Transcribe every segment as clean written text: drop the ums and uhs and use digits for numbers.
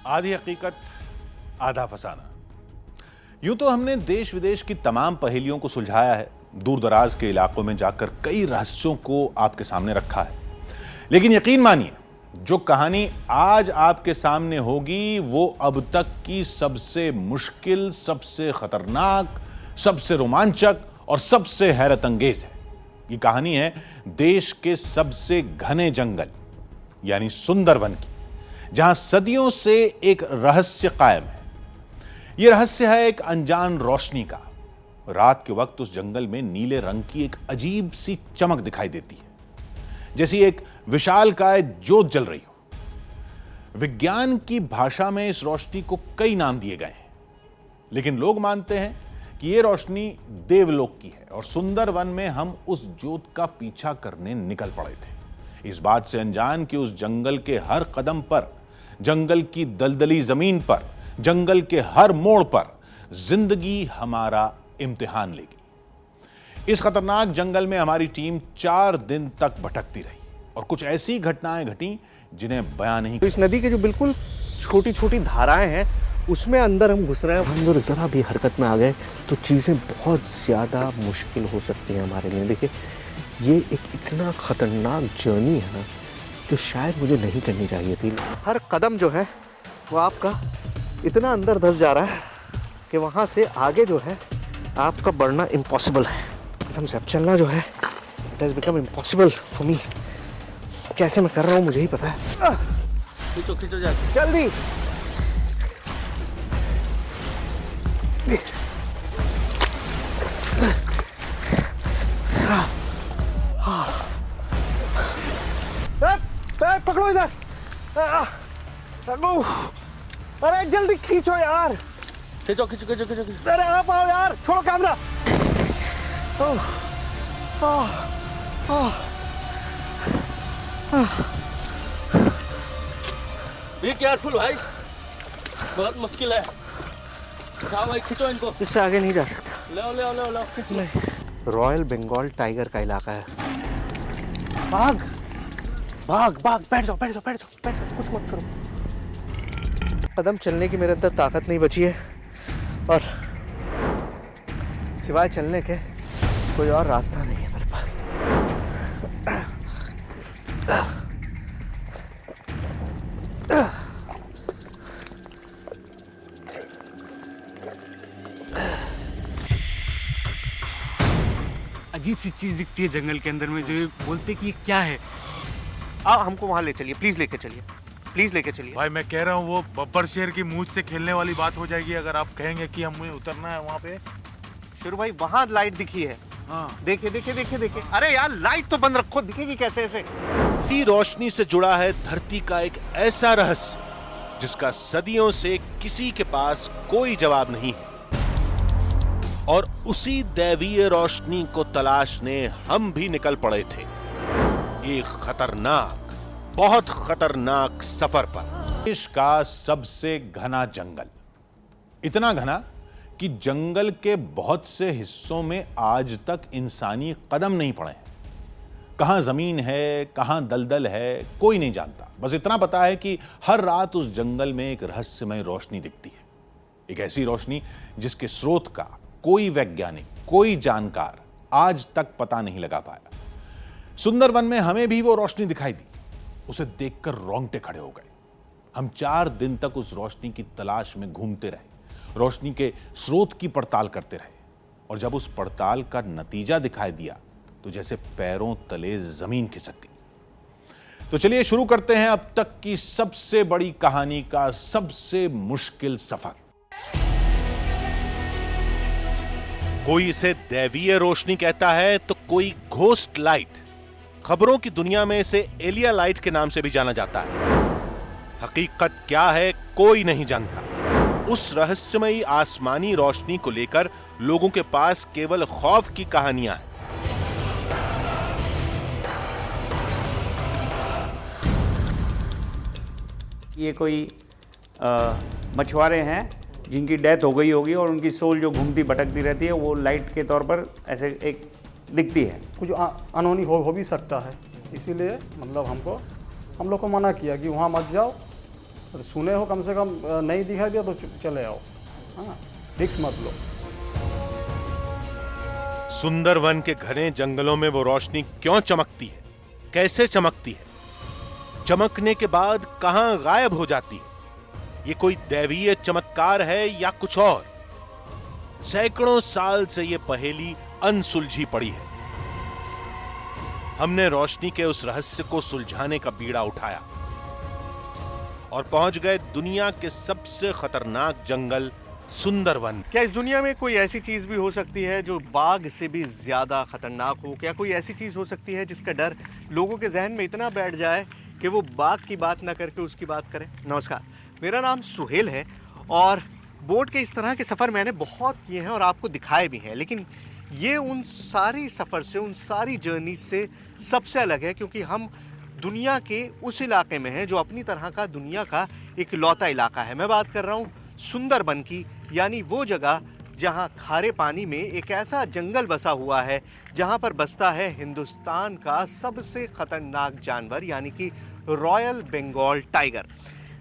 आधी हकीकत आधा फसाना। यूं तो हमने देश विदेश की तमाम पहेलियों को सुलझाया है, दूर दराज के इलाकों में जाकर कई रहस्यों को आपके सामने रखा है, लेकिन यकीन मानिए जो कहानी आज आपके सामने होगी वो अब तक की सबसे मुश्किल, सबसे खतरनाक, सबसे रोमांचक और सबसे हैरत अंगेज है। ये कहानी है देश के सबसे घने जंगल यानी सुंदरवन की, जहां सदियों से एक रहस्य कायम है। यह रहस्य है एक अनजान रोशनी का। रात के वक्त उस जंगल में नीले रंग की एक अजीब सी चमक दिखाई देती है, जैसी एक विशालकाय ज्योत जल रही हो। विज्ञान की भाषा में इस रोशनी को कई नाम दिए गए हैं, लेकिन लोग मानते हैं कि यह रोशनी देवलोक की है और सुंदरवन में हम उस ज्योत का पीछा करने निकल पड़े थे, इस बात से अनजान कि उस जंगल के हर कदम पर, जंगल की दलदली जमीन पर, जंगल के हर मोड़ पर जिंदगी हमारा इम्तिहान लेगी। इस खतरनाक जंगल में हमारी टीम 4 दिन तक भटकती रही और कुछ ऐसी घटनाएं घटी जिन्हें बयान नहीं। तो इस नदी के जो बिल्कुल छोटी छोटी धाराएं हैं उसमें अंदर हम घुस रहे हैं। हम अगर जरा भी हरकत में आ गए तो चीज़ें बहुत ज़्यादा मुश्किल हो सकती हैं हमारे लिए। देखिए, ये एक इतना खतरनाक जर्नी है ना जो शायद मुझे नहीं करनी चाहिए थी। हर कदम जो है वो आपका इतना अंदर धंस जा रहा है कि वहाँ से आगे जो है आपका बढ़ना इम्पॉसिबल है। कसम से अब चलना जो है it has become impossible for me. कैसे मैं कर रहा हूँ मुझे ही पता है। खींचो खींचो जाके जल्दी। पकड़ो इधर। अरे जल्दी खींचो यार। खींचो खींचो खींचो खींचो खींचो। अरे आप आओ यार, छोड़ो कैमरा। बी केयरफुल भाई, बहुत मुश्किल है। उठाओ भाई, खींचो इनको। इससे आगे नहीं जा सकता। ले ले ले ले खींच ले। रॉयल बंगाल टाइगर का इलाका है। भाग भाग भाग, बैठ जाओ बैठ जाओ बैठ जाओ बैठ जाओ, कुछ मत करो। कदम चलने की मेरे अंदर ताकत नहीं बची है और सिवाय चलने के कोई और रास्ता नहीं है मेरे पास। अजीब सी चीज दिखती है जंगल के अंदर में, जो ये बोलते कि ये क्या है। हमको वहां ले चलिए, प्लीज लेके चलिए, प्लीज लेके चलिए। भाई मैं कह रहा हूँ वो बब्बर शेर की मूंछ से खेलने वाली बात हो जाएगी अगर आप कहेंगे कि हमें उतरना है वहाँ पे। शुरू भाई वहां लाइट दिखी है। हाँ। देखिए देखिए देखिए देखिए। अरे यार लाइट तो बंद रखो, दिखेगी कैसे ऐसे। रोशनी से जुड़ा है धरती का एक ऐसा रहस्य जिसका सदियों से किसी के पास कोई जवाब नहीं है, और उसी दैवीय रोशनी को तलाशने हम भी निकल पड़े थे एक खतरनाक, बहुत खतरनाक सफर पर। देश का सबसे घना जंगल, इतना घना कि जंगल के बहुत से हिस्सों में आज तक इंसानी कदम नहीं पड़े हैं। कहां जमीन है, कहां दलदल है, कोई नहीं जानता। बस इतना पता है कि हर रात उस जंगल में एक रहस्यमय रोशनी दिखती है, एक ऐसी रोशनी जिसके स्रोत का कोई वैज्ञानिक, कोई जानकार आज तक पता नहीं लगा पाया। सुंदरवन में हमें भी वो रोशनी दिखाई दी। उसे देखकर रोंगटे खड़े हो गए। हम 4 दिन तक उस रोशनी की तलाश में घूमते रहे, रोशनी के स्रोत की पड़ताल करते रहे, और जब उस पड़ताल का नतीजा दिखाई दिया तो जैसे पैरों तले जमीन खिसक गई। तो चलिए शुरू करते हैं अब तक की सबसे बड़ी कहानी का सबसे मुश्किल सफर। कोई इसे दैवीय रोशनी कहता है तो कोई घोस्ट लाइट। खबरों की दुनिया में इसे एलिया लाइट के नाम से भी जाना जाता है। हकीकत क्या है कोई नहीं जानता। उस रहस्यमयी आसमानी रोशनी को लेकर लोगों के पास केवल खौफ की कहानियां हैं। ये कोई मछुआरे हैं जिनकी डेथ हो गई होगी और उनकी सोल जो घूमती भटकती रहती है वो लाइट के तौर पर ऐसे एक दिखती है। कुछ अनहोनी हो भी सकता है, इसीलिए मतलब हम लोग को मना किया कि वहाँ मत जाओ, तो सुने हो, कम से कम नहीं दिखाई दिया तो चले आओ, हाँ, रिस्क मत लो। सुंदरवन के घने जंगलों में वो रोशनी क्यों चमकती है, कैसे चमकती है, चमकने के बाद कहां गायब हो जाती है? ये कोई दैवीय चमत्कार है या कुछ और? सैकड़ों साल से ये पहेली अनसुलझी पड़ी है। हमने रोशनी के उस रहस्य को सुलझाने का बीड़ा उठाया और पहुंच गए दुनिया के सबसे खतरनाक जंगल सुंदरवन। क्या इस दुनिया में कोई ऐसी चीज़ भी हो सकती है जो बाघ से भी ज़्यादा खतरनाक हो? क्या कोई ऐसी चीज़ हो सकती है जिसका डर लोगों के जहन में इतना बैठ जाए कि वो बाघ की बात ना करके उसकी बात करें? नमस्कार, मेरा नाम सुहेल है और बोट के इस तरह के सफ़र मैंने बहुत किए हैं और आपको दिखाए भी हैं, लेकिन ये उन सारी सफ़र से, उन सारी जर्नी से सबसे अलग है, क्योंकि हम दुनिया के उस इलाके में हैं जो अपनी तरह का दुनिया का एक लौता इलाका है। मैं बात कर रहा हूँ सुंदरबन की, यानी वो जगह जहाँ खारे पानी में एक ऐसा जंगल बसा हुआ है जहाँ पर बसता है हिंदुस्तान का सबसे खतरनाक जानवर, यानी कि रॉयल बंगाल टाइगर।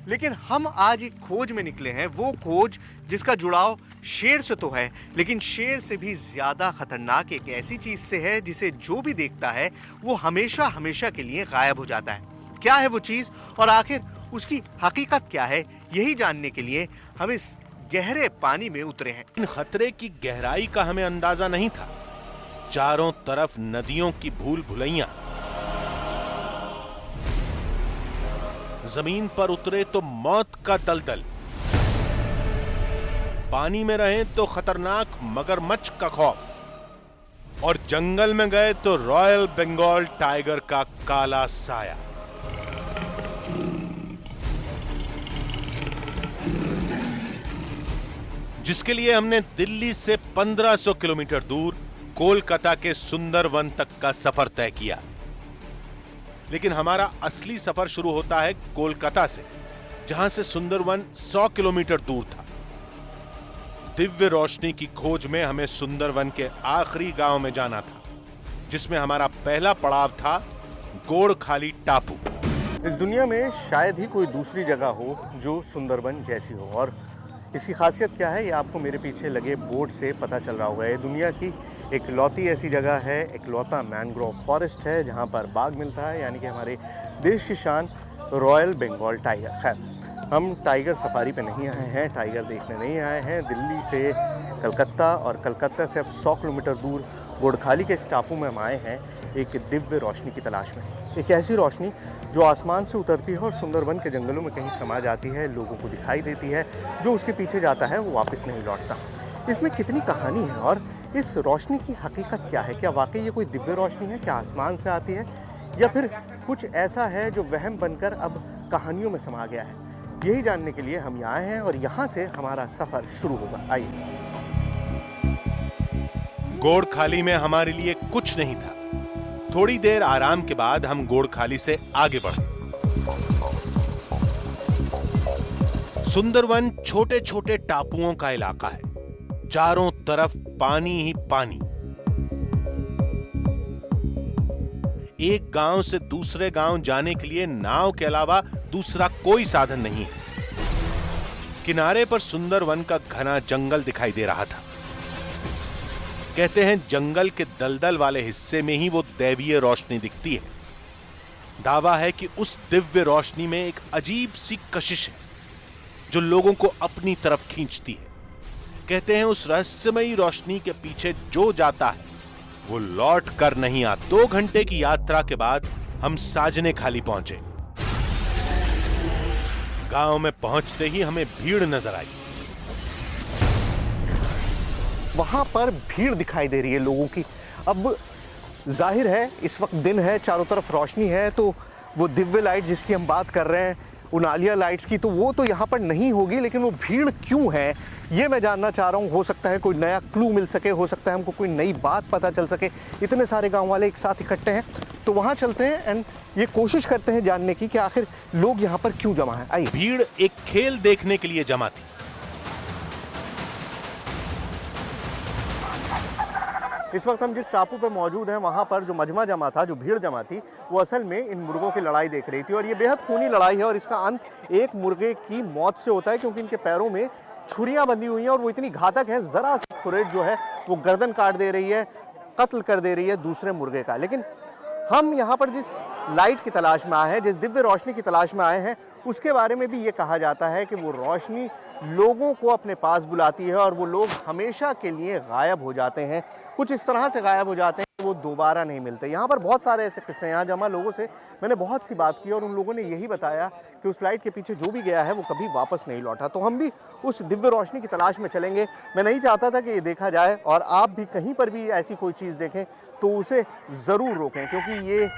लेकिन हम आज एक खोज में निकले हैं, वो खोज जिसका जुड़ाव शेर से तो है, लेकिन शेर से भी ज़्यादा खतरनाक एक ऐसी चीज़ से है जिसे जो भी देखता है वो हमेशा हमेशा के लिए गायब हो जाता है। क्या है वो चीज़ और आखिर उसकी हकीकत क्या है, यही जानने के लिए हम इस गहरे पानी में उतरे हैं। इन खतरे की गहराई का हमें अंदाजा नहीं था। चारों तरफ नदियों की भूल भुलैया, जमीन पर उतरे तो मौत का दलदल, पानी में रहे तो खतरनाक मगरमच्छ का खौफ, और जंगल में गए तो रॉयल बंगाल टाइगर का काला साया। जिसके लिए हमने दिल्ली से 1500 किलोमीटर दूर कोलकाता के सुंदरवन तक का सफर तय किया। लेकिन हमारा असली सफर शुरू होता है कोलकाता से, जहां से सुंदरवन 100 किलोमीटर दूर था। दिव्य रोशनी की खोज में हमें सुंदरवन के आखिरी गांव में जाना था, जिसमें हमारा पहला पड़ाव था गोड़खाली टापू। इस दुनिया में शायद ही कोई दूसरी जगह हो जो सुंदरबन जैसी हो, और इसकी खासियत क्या है ये आपको मेरे पीछे लगे बोर्ड से पता चल रहा होगा। ये दुनिया की एक लौती ऐसी जगह है, एक लौता मैनग्रोव फॉरेस्ट है जहाँ पर बाघ मिलता है, यानी कि हमारे देश की शान रॉयल बंगाल टाइगर। खैर, हम टाइगर सफारी पे नहीं आए हैं, टाइगर देखने नहीं आए हैं। दिल्ली से कलकत्ता और कलकत्ता से अब 100 किलोमीटर दूर गोड़खाली के इस टापू में हम आए हैं एक दिव्य रोशनी की तलाश में। एक ऐसी रोशनी जो आसमान से उतरती है और सुंदरबन के जंगलों में कहीं समा जाती है, लोगों को दिखाई देती है। जो उसके पीछे जाता है वो वापस नहीं लौटता। इसमें कितनी कहानी है और इस रोशनी की हकीकत क्या है? क्या वाकई ये कोई दिव्य रोशनी है? क्या आसमान से आती है या फिर कुछ ऐसा है जो वहम बनकर अब कहानियों में समा गया है? यही जानने के लिए हम यहाँ आए हैं और यहाँ से हमारा सफ़र शुरू होगा। आइए। गोड़खाली में हमारे लिए कुछ नहीं था। थोड़ी देर आराम के बाद हम गोड़खाली से आगे बढ़े। सुंदरवन छोटे छोटे टापुओं का इलाका है, चारों तरफ पानी ही पानी। एक गांव से दूसरे गांव जाने के लिए नाव के अलावा दूसरा कोई साधन नहीं है। किनारे पर सुंदरवन का घना जंगल दिखाई दे रहा था। कहते हैं जंगल के दलदल वाले हिस्से में ही वो दैवीय रोशनी दिखती है। दावा है कि उस दिव्य रोशनी में एक अजीब सी कशिश है जो लोगों को अपनी तरफ खींचती है। कहते हैं उस रहस्यमयी रोशनी के पीछे जो जाता है वो लौट कर नहीं आता। 2 घंटे की यात्रा के बाद हम साजने खाली पहुंचे। गांव में पहुंचते ही हमें भीड़ नजर आई। वहाँ पर भीड़ दिखाई दे रही है लोगों की। अब जाहिर है इस वक्त दिन है, चारों तरफ रोशनी है, तो वो दिव्य लाइट जिसकी हम बात कर रहे हैं, उन आलिया लाइट्स की, तो वो तो यहाँ पर नहीं होगी। लेकिन वो भीड़ क्यों है ये मैं जानना चाह रहा हूँ। हो सकता है कोई नया क्लू मिल सके, हो सकता है हमको कोई नई बात पता चल सके। इतने सारे गाँव वाले एक साथ इकट्ठे हैं, तो वहाँ चलते हैं एंड ये कोशिश करते हैं जानने की कि आखिर लोग यहाँ पर क्यों जमा है। आइए। भीड़ एक खेल देखने के लिए जमा थी। इस वक्त हम जिस टापू पे मौजूद हैं वहाँ पर जो मजमा जमा था, जो भीड़ जमा थी, वो असल में इन मुर्गों की लड़ाई देख रही थी। और ये बेहद खूनी लड़ाई है और इसका अंत एक मुर्गे की मौत से होता है, क्योंकि इनके पैरों में छुरियाँ बंधी हुई हैं और वो इतनी घातक हैं, ज़रा सी खुरेद जो है वो गर्दन काट दे रही है, कत्ल कर दे रही है दूसरे मुर्गे का। लेकिन हम यहाँ पर जिस लाइट की तलाश में आए हैं, जिस दिव्य रोशनी की तलाश में आए हैं, उसके बारे में भी ये कहा जाता है कि वो रोशनी लोगों को अपने पास बुलाती है और वो लोग हमेशा के लिए गायब हो जाते हैं। कुछ इस तरह से गायब हो जाते हैं कि वो दोबारा नहीं मिलते। यहाँ पर बहुत सारे ऐसे किस्से हैं। यहाँ जमा लोगों से मैंने बहुत सी बात की और उन लोगों ने यही बताया कि उस लाइट के पीछे जो भी गया है वो कभी वापस नहीं लौटा। तो हम भी उस दिव्य रोशनी की तलाश में चलेंगे। मैं नहीं चाहता था कि ये देखा जाए, और आप भी कहीं पर भी ऐसी कोई चीज़ देखें तो उसे ज़रूर रोकें, क्योंकि ये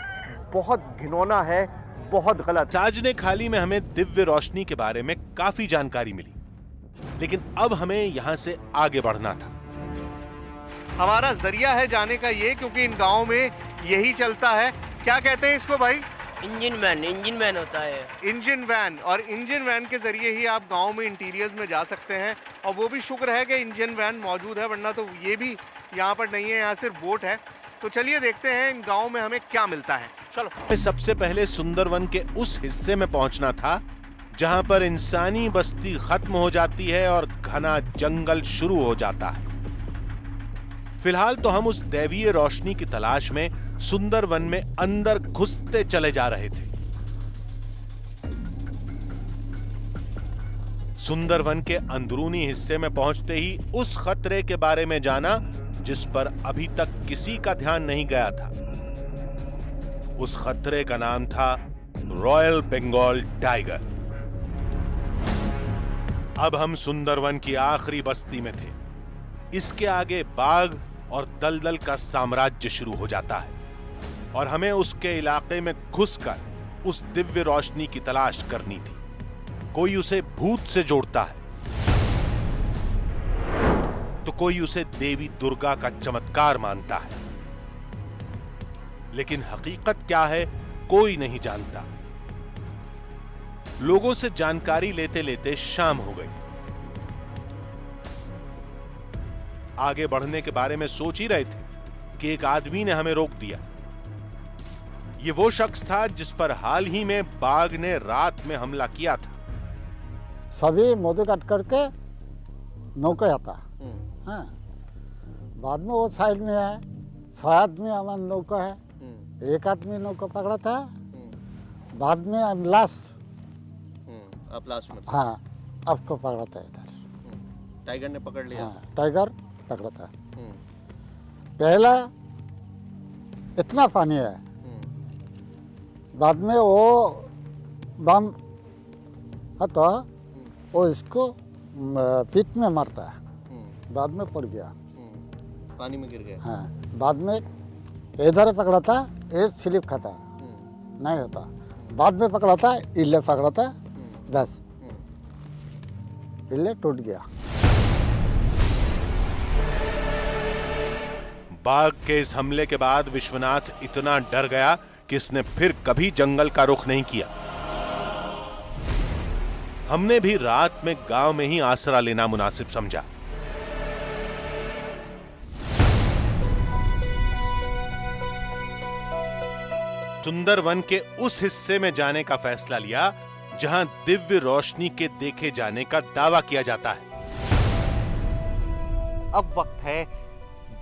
बहुत घिनौना है, बहुत गलत। साजने खाली में हमें दिव्य रोशनी के बारे में काफी जानकारी मिली, लेकिन अब हमें यहां से आगे बढ़ना था। हमारा जरिया है जाने का ये, क्योंकि इन गाँव में यही चलता है। क्या कहते हैं इसको भाई? इंजन वैन होता है। Engine van. और इंजन वैन के जरिए ही आप गांव में इंटीरियर्स में जा सकते हैं, और वो भी शुक्र है कि इंजन वैन मौजूद है, वरना तो ये भी यहाँ पर नहीं है, यहाँ सिर्फ बोट है। तो चलिए देखते हैं इन गांव में हमें क्या मिलता है। चलो। सबसे पहले सुंदरवन के उस हिस्से में पहुंचना था जहां पर इंसानी बस्ती खत्म हो जाती है और घना जंगल शुरू हो जाता है। फिलहाल तो हम उस दैवीय रोशनी की तलाश में सुंदरवन में अंदर घुसते चले जा रहे थे। सुंदरवन के अंदरूनी हिस्से में पहुंचते ही उस खतरे के बारे में जाना जिस पर अभी तक किसी का ध्यान नहीं गया था। उस खतरे का नाम था रॉयल बंगाल टाइगर। अब हम सुंदरवन की आखिरी बस्ती में थे। इसके आगे बाघ और दलदल का साम्राज्य शुरू हो जाता है और हमें उसके इलाके में घुसकर उस दिव्य रोशनी की तलाश करनी थी। कोई उसे भूत से जोड़ता है तो कोई उसे देवी दुर्गा का चमत्कार मानता है, लेकिन हकीकत क्या है कोई नहीं जानता। लोगों से जानकारी लेते लेते शाम हो गई। आगे बढ़ने के बारे में सोच ही रहे थे कि एक आदमी ने हमें रोक दिया। ये वो शख्स था जिस पर हाल ही में बाघ ने रात में हमला किया था। सभी मधु काट करके नौका आता। हाँ, बाद में वो साइड में है, 6 आदमी हमारा नौका है, एक आदमी नौका पकड़ा था। बाद में अब लास्ट आप लास्ट में? हाँ, आपको पकड़ा था इधर। टाइगर ने पकड़ लिया? हाँ, टाइगर पकड़ा था। पहला इतना पानी है, बाद में वो बम तो वो इसको पीठ में मारता है, बाद में पड़ गया, पानी में गिर गया। हाँ, बाद में इधर पकड़ा था, ये स्लिप खाता नहीं होता, बाद में पकड़ा था, इल्ले पकड़ा था, बस इल्ले टूट गया। बाघ के इस हमले के बाद विश्वनाथ इतना डर गया कि इसने फिर कभी जंगल का रुख नहीं किया। हमने भी रात में गांव में ही आसरा लेना मुनासिब समझा। सुंदरवन के उस हिस्से में जाने का फैसला लिया जहां दिव्य रोशनी के देखे जाने का दावा किया जाता है। अब वक्त है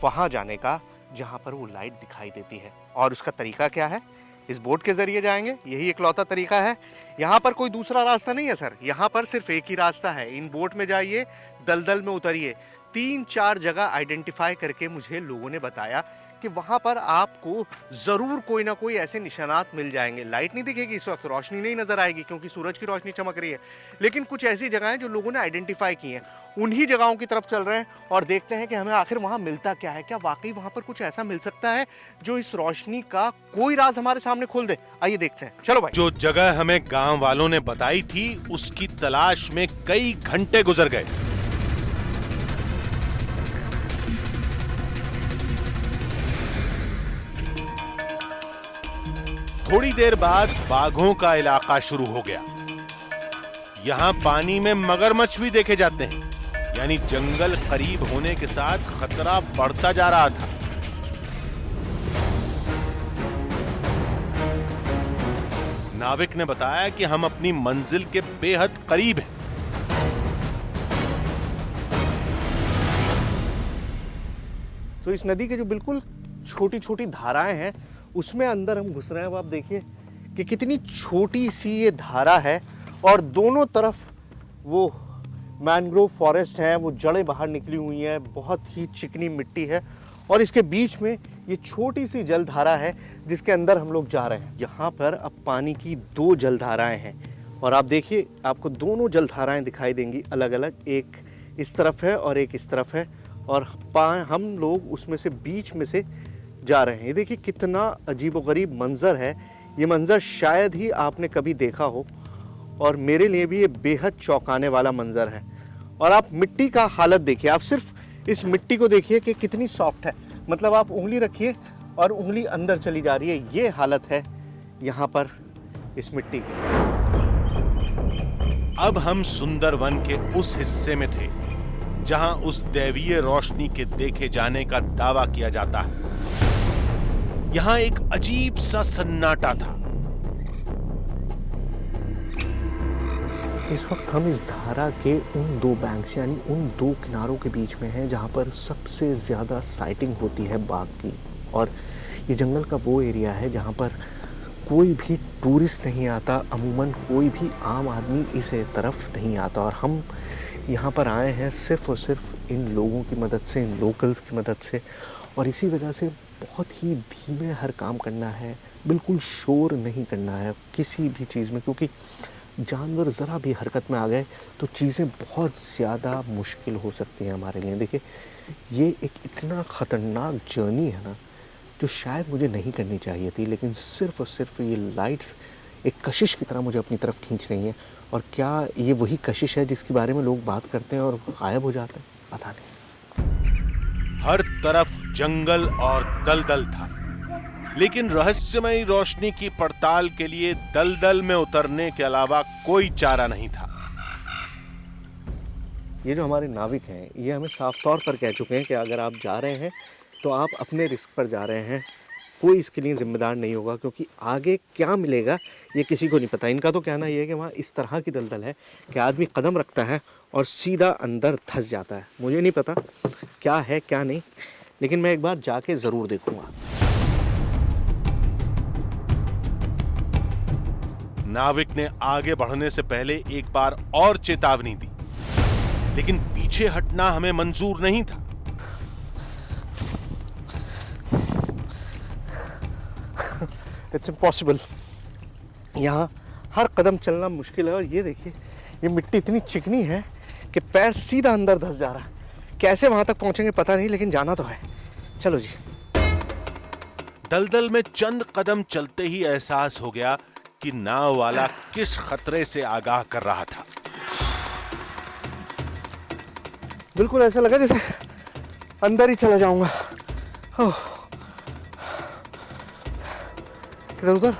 वहां जाने का जहां पर वो लाइट दिखाई देती है। और उसका तरीका क्या है? इस बोट के जरिए जाएंगे, यही इकलौता तरीका है। यहाँ पर कोई दूसरा रास्ता नहीं है सर, यहाँ पर सिर्फ एक ही रास्ता है। इन बोट में जाइए, दलदल में उतरिए। 3-4 जगह आइडेंटिफाई करके मुझे लोगों ने बताया कि वहाँ पर आपको ज़रूर कोई ना कोई ऐसे निशानात मिल जाएंगे। लाइट नहीं दिखेगी इस वक्त, रोशनी नहीं नज़र आएगी क्योंकि सूरज की रोशनी चमक रही है, लेकिन कुछ ऐसी जगहें जो लोगों ने आइडेंटिफाई की हैं, उन्हीं जगहों की तरफ चल रहे हैं और देखते हैं कि हमें आखिर वहाँ मिलता क्या है। क्या वाकई वहाँ पर कुछ ऐसा मिल सकता है जो इस रोशनी का कोई राज हमारे सामने खोल दे? आइए देखते हैं, चलो भाई। जो जगह हमें गांव वालों ने बताई थी उसकी तलाश में कई घंटे गुजर गए। थोड़ी देर बाद बाघों का इलाका शुरू हो गया। यहां पानी में मगरमच्छ भी देखे जाते हैं, यानी जंगल करीब होने के साथ खतरा बढ़ता जा रहा था। नाविक ने बताया कि हम अपनी मंजिल के बेहद करीब हैं। तो इस नदी के जो बिल्कुल छोटी छोटी धाराएं हैं उसमें अंदर हम घुस रहे हैं। अब आप देखिए कि कितनी छोटी सी ये धारा है और दोनों तरफ वो मैंग्रोव फॉरेस्ट है, वो जड़ें बाहर निकली हुई हैं, बहुत ही चिकनी मिट्टी है और इसके बीच में ये छोटी सी जलधारा है जिसके अंदर हम लोग जा रहे हैं। यहाँ पर अब पानी की 2 जलधाराएं हैं और आप देखिए आपको दोनों जलधाराएं दिखाई देंगी अलग अलग, एक इस तरफ है और एक इस तरफ है और हम लोग उसमें से बीच में से जा रहे हैं। ये देखिए कितना अजीबोगरीब मंजर है। ये मंजर शायद ही आपने कभी देखा हो और मेरे लिए भी ये बेहद चौंकाने वाला मंजर है। और आप मिट्टी का हालत देखिए, आप सिर्फ इस मिट्टी को देखिए कि कितनी सॉफ्ट है, मतलब आप उंगली रखिए और उंगली अंदर चली जा रही है। ये हालत है यहाँ पर इस मिट्टी की। अब हम सुंदरवन के उस हिस्से में थे जहां उस दैवीय रोशनी के देखे जाने का दावा किया जाता है। यहां एक अजीब सा सन्नाटा था। इस वक्त हम इस धारा के उन 2 बैंक्स यानी उन 2 किनारों के बीच में हैं जहाँ पर सबसे ज़्यादा साइटिंग होती है बाघ की। और ये जंगल का वो एरिया है जहाँ पर कोई भी टूरिस्ट नहीं आता, अमूमन कोई भी आम आदमी इस तरफ नहीं आता। और हम यहाँ पर आए हैं सिर्फ़ और सिर्फ इन लोगों की मदद से, इन लोकल्स की मदद से। और इसी वजह से बहुत ही धीमे हर काम करना है, बिल्कुल शोर नहीं करना है किसी भी चीज़ में, क्योंकि जानवर ज़रा भी हरकत में आ गए तो चीज़ें बहुत ज़्यादा मुश्किल हो सकती हैं हमारे लिए। देखिए ये एक इतना ख़तरनाक जर्नी है ना जो शायद मुझे नहीं करनी चाहिए थी, लेकिन सिर्फ़ और सिर्फ ये लाइट्स एक कशिश की तरह मुझे अपनी तरफ खींच रही हैं। और क्या ये वही कशिश है जिसके बारे में लोग बात करते हैं और गायब हो जाते हैं, पता नहीं। हर तरफ जंगल और दलदल था, लेकिन रहस्यमयी रोशनी की पड़ताल के लिए दलदल में उतरने के अलावा कोई चारा नहीं था। ये जो हमारे नाविक हैं ये हमें साफ तौर पर कह चुके हैं कि अगर आप जा रहे हैं तो आप अपने रिस्क पर जा रहे हैं, कोई इसके लिए जिम्मेदार नहीं होगा, क्योंकि आगे क्या मिलेगा ये किसी को नहीं पता। इनका तो कहना ये है कि वहाँ इस तरह की दलदल है कि आदमी कदम रखता है और सीधा अंदर धंस जाता है। मुझे नहीं पता क्या है क्या नहीं, लेकिन मैं एक बार जाके ज़रूर देखूँगा। नाविक ने आगे बढ़ने से पहले एक बार और चेतावनी दी, लेकिन पीछे हटना हमें मंजूर नहीं था। इट्स इम्पॉसिबल, यहाँ हर कदम चलना मुश्किल है। और ये देखिए ये मिट्टी इतनी चिकनी है कि पैर सीधा अंदर धंस जा रहा है। कैसे वहाँ तक पहुँचेंगे पता नहीं, लेकिन जाना तो है। चलो जी। दलदल में चंद कदम चलते ही एहसास हो गया कि नाव वाला किस खतरे से आगाह कर रहा था। बिल्कुल ऐसा लगा जैसे अंदर ही चला जाऊंगा। किधर उधर?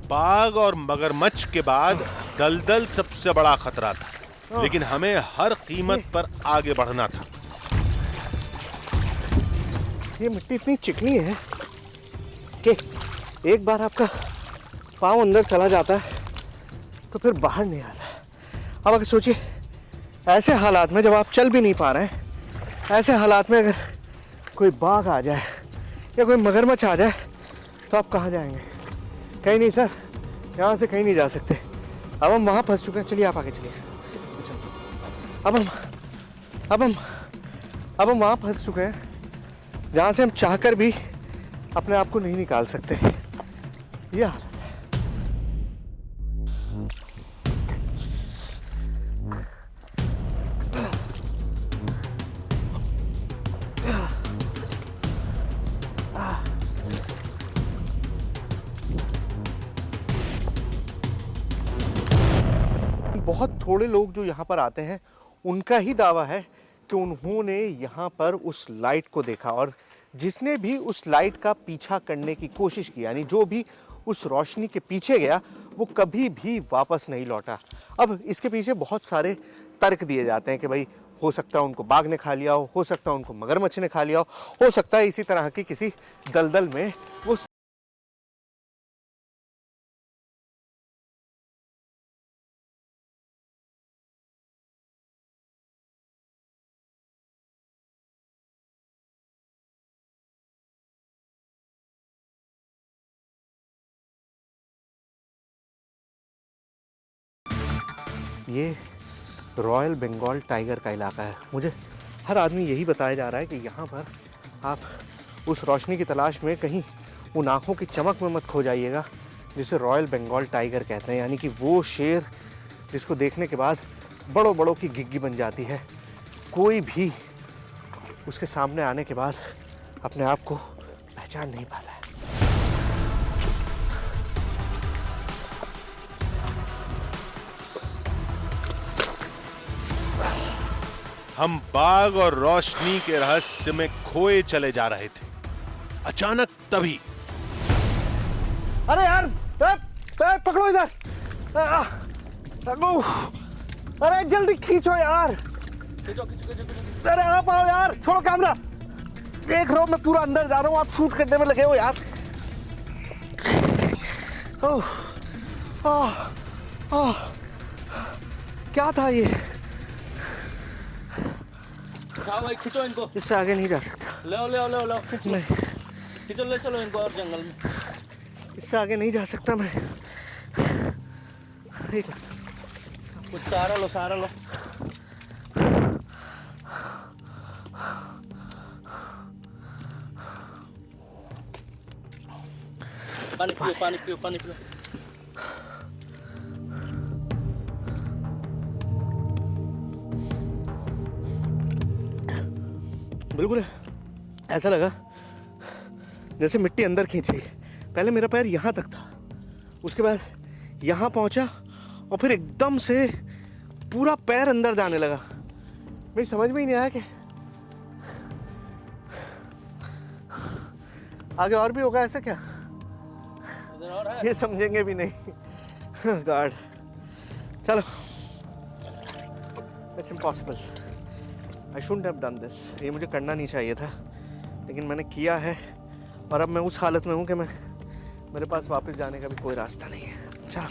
बाघ और मगरमच्छ के बाद दलदल सबसे बड़ा खतरा था, लेकिन हमें हर कीमत पर आगे बढ़ना था। ये मिट्टी इतनी चिकनी है कि एक बार आपका पाँव अंदर चला जाता है तो फिर बाहर नहीं आता। अब अगर सोचिए ऐसे हालात में जब आप चल भी नहीं पा रहे हैं, ऐसे हालात में अगर कोई बाघ आ जाए या कोई मगरमच्छ आ जाए तो आप कहाँ जाएंगे? कहीं नहीं सर, यहाँ से कहीं नहीं जा सकते। अब हम वहाँ फंस चुके हैं। चलिए आप आगे चलिए। अब हम वहाँ फंस चुके हैं जहाँ से हम चाहकर भी अपने आप को नहीं निकाल सकते। ये बहुत थोड़े लोग जो यहाँ पर आते हैं उनका ही दावा है कि उन्होंने यहाँ पर उस लाइट को देखा, और जिसने भी उस लाइट का पीछा करने की कोशिश की, यानी जो भी उस रोशनी के पीछे गया, वो कभी भी वापस नहीं लौटा। अब इसके पीछे बहुत सारे तर्क दिए जाते हैं कि भाई हो सकता है उनको बाघ ने खा लिया हो सकता है उनको मगरमच्छ ने खा लिया हो सकता है इसी तरह की किसी दलदल में वो ये रॉयल बंगाल टाइगर का इलाका है। मुझे हर आदमी यही बताया जा रहा है कि यहाँ पर आप उस रोशनी की तलाश में कहीं उन आँखों की चमक में मत खो जाइएगा जिसे रॉयल बंगाल टाइगर कहते हैं, यानी कि वो शेर जिसको देखने के बाद बड़ों बड़ों की घिग्गी बन जाती है। कोई भी उसके सामने आने के बाद अपने आप को पहचान नहीं पाता है। हम बाग और रोशनी के रहस्य में खोए चले जा रहे थे। अचानक तभी अरे यार, पकड़ो इधर। अरे जल्दी खींचो यार। अरे आप आओ यार, छोड़ो कैमरा। देख रहा हूं मैं पूरा अंदर जा रहा हूं, आप शूट करने में लगे हो यार। क्या था ये? हाँ भाई खींचो इनको। इससे आगे नहीं जा सकता। ले खींचो। नहीं, खींचो, ले चलो इनको और जंगल में। इससे आगे नहीं जा सकता मैं। एक कुछ सहारा लो। पानी पियो। बिल्कुल ऐसा लगा जैसे मिट्टी अंदर खींच रही है। पहले मेरा पैर यहाँ तक था, उसके बाद यहाँ पहुँचा और फिर एकदम से पूरा पैर अंदर जाने लगा। मेरी समझ में ही नहीं आया कि आगे और भी होगा ऐसा क्या? इधर और है? ये समझेंगे भी नहीं। गॉड, चलो। It's impossible. I shouldn't have done this. ये मुझे करना नहीं चाहिए था, लेकिन मैंने किया है और अब मैं उस हालत में हूँ कि मेरे पास वापस जाने का भी कोई रास्ता नहीं है। चलो।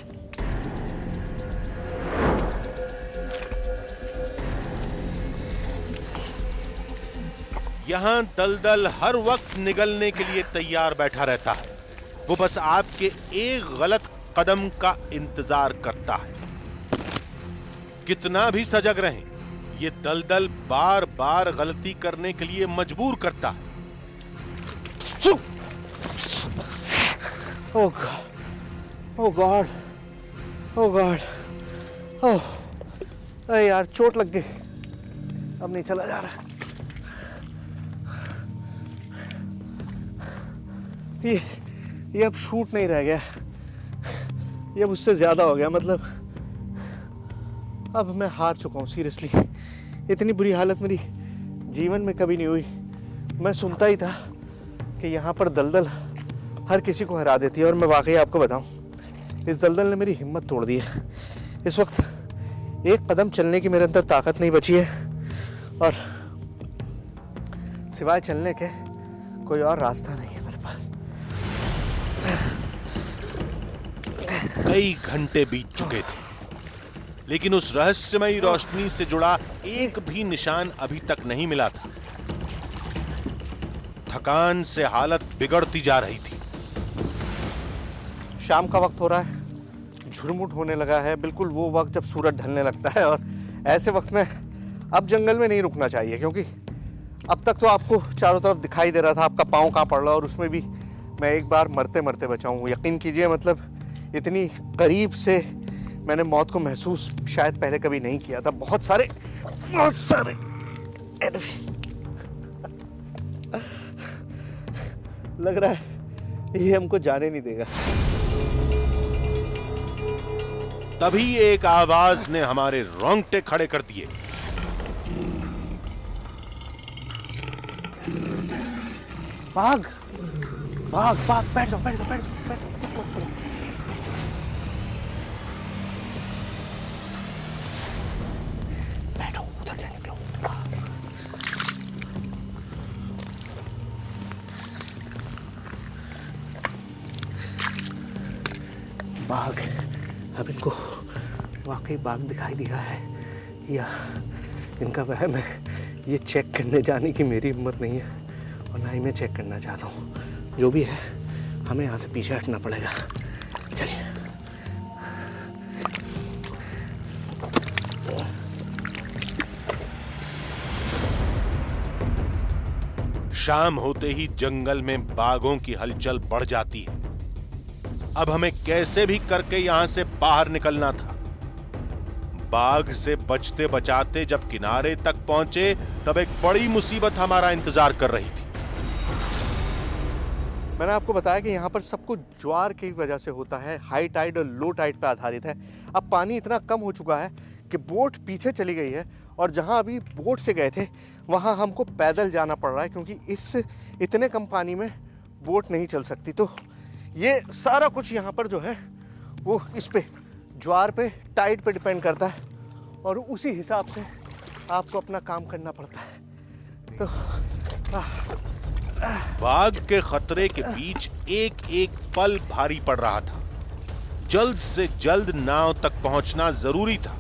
यहां दलदल हर वक्त निगलने के लिए तैयार बैठा रहता है। वो बस आपके एक गलत कदम का इंतजार करता है। कितना भी सजग रहें, ये दलदल बार बार गलती करने के लिए मजबूर करता है। Oh God. Oh God. Oh God. Oh. अरे यार चोट लग गई, अब नहीं चला जा रहा। ये अब शूट नहीं रह गया, ये अब उससे ज्यादा हो गया। मतलब अब मैं हार चुका हूँ सीरियसली। इतनी बुरी हालत मेरी जीवन में कभी नहीं हुई। मैं सुनता ही था कि यहाँ पर दलदल हर किसी को हरा देती है, और मैं वाकई आपको बताऊं, इस दलदल ने मेरी हिम्मत तोड़ दी है। इस वक्त एक कदम चलने की मेरे अंदर ताकत नहीं बची है, और सिवाय चलने के कोई और रास्ता नहीं है मेरे पास। कई घंटे बीत चुके थे, लेकिन उस रहस्यमयी रोशनी से जुड़ा एक भी निशान अभी तक नहीं मिला था। थकान से हालत बिगड़ती जा रही थी। शाम का वक्त हो रहा है, झुरमुट होने लगा है, बिल्कुल वो वक्त जब सूरज ढलने लगता है। और ऐसे वक्त में अब जंगल में नहीं रुकना चाहिए, क्योंकि अब तक तो आपको चारों तरफ दिखाई दे रहा था आपका पाँव कहाँ पड़ रहा है, और उसमें भी मैं एक बार मरते मरते बचा हूँ। यकीन कीजिए, मतलब इतनी करीब से मैंने मौत को महसूस शायद पहले कभी नहीं किया था। बहुत सारे लग रहा है ये हमको जाने नहीं देगा। तभी एक आवाज ने हमारे रोंगटे खड़े कर दिए। भाग भाग भाग, बैठ जाओ बैठ जाओ बैठ जाओ, बैठ जाओ, कुछ मत करो। बैठो, उधर से निकलो। बाघ, अब इनको वाकई बाघ दिखाई दिया है या इनका वहम है, ये चेक करने जाने की मेरी हिम्मत नहीं है, और ना ही मैं चेक करना चाहता हूँ। जो भी है, हमें यहाँ से पीछे हटना पड़ेगा। चलिए। शाम होते ही जंगल में बाघों की हलचल बढ़ जाती है। अब हमें कैसे भी करके यहां से बाहर निकलना था। बाघ से बचते बचाते जब किनारे तक पहुंचे तब एक बड़ी मुसीबत हमारा इंतजार कर रही थी। मैंने आपको बताया कि यहाँ पर सब कुछ ज्वार की वजह से होता है, हाई टाइड और लो टाइड पर आधारित है। अब पानी इतना कम हो चुका है कि बोट पीछे चली गई है और जहाँ अभी बोट से गए थे वहाँ हमको पैदल जाना पड़ रहा है, क्योंकि इस इतने कम पानी में बोट नहीं चल सकती। तो ये सारा कुछ यहाँ पर जो है वो इस पे ज्वार पे टाइड पे डिपेंड करता है और उसी हिसाब से आपको अपना काम करना पड़ता है। तो बाघ के खतरे के बीच एक एक पल भारी पड़ रहा था। जल्द से जल्द नाव तक पहुंचना जरूरी था।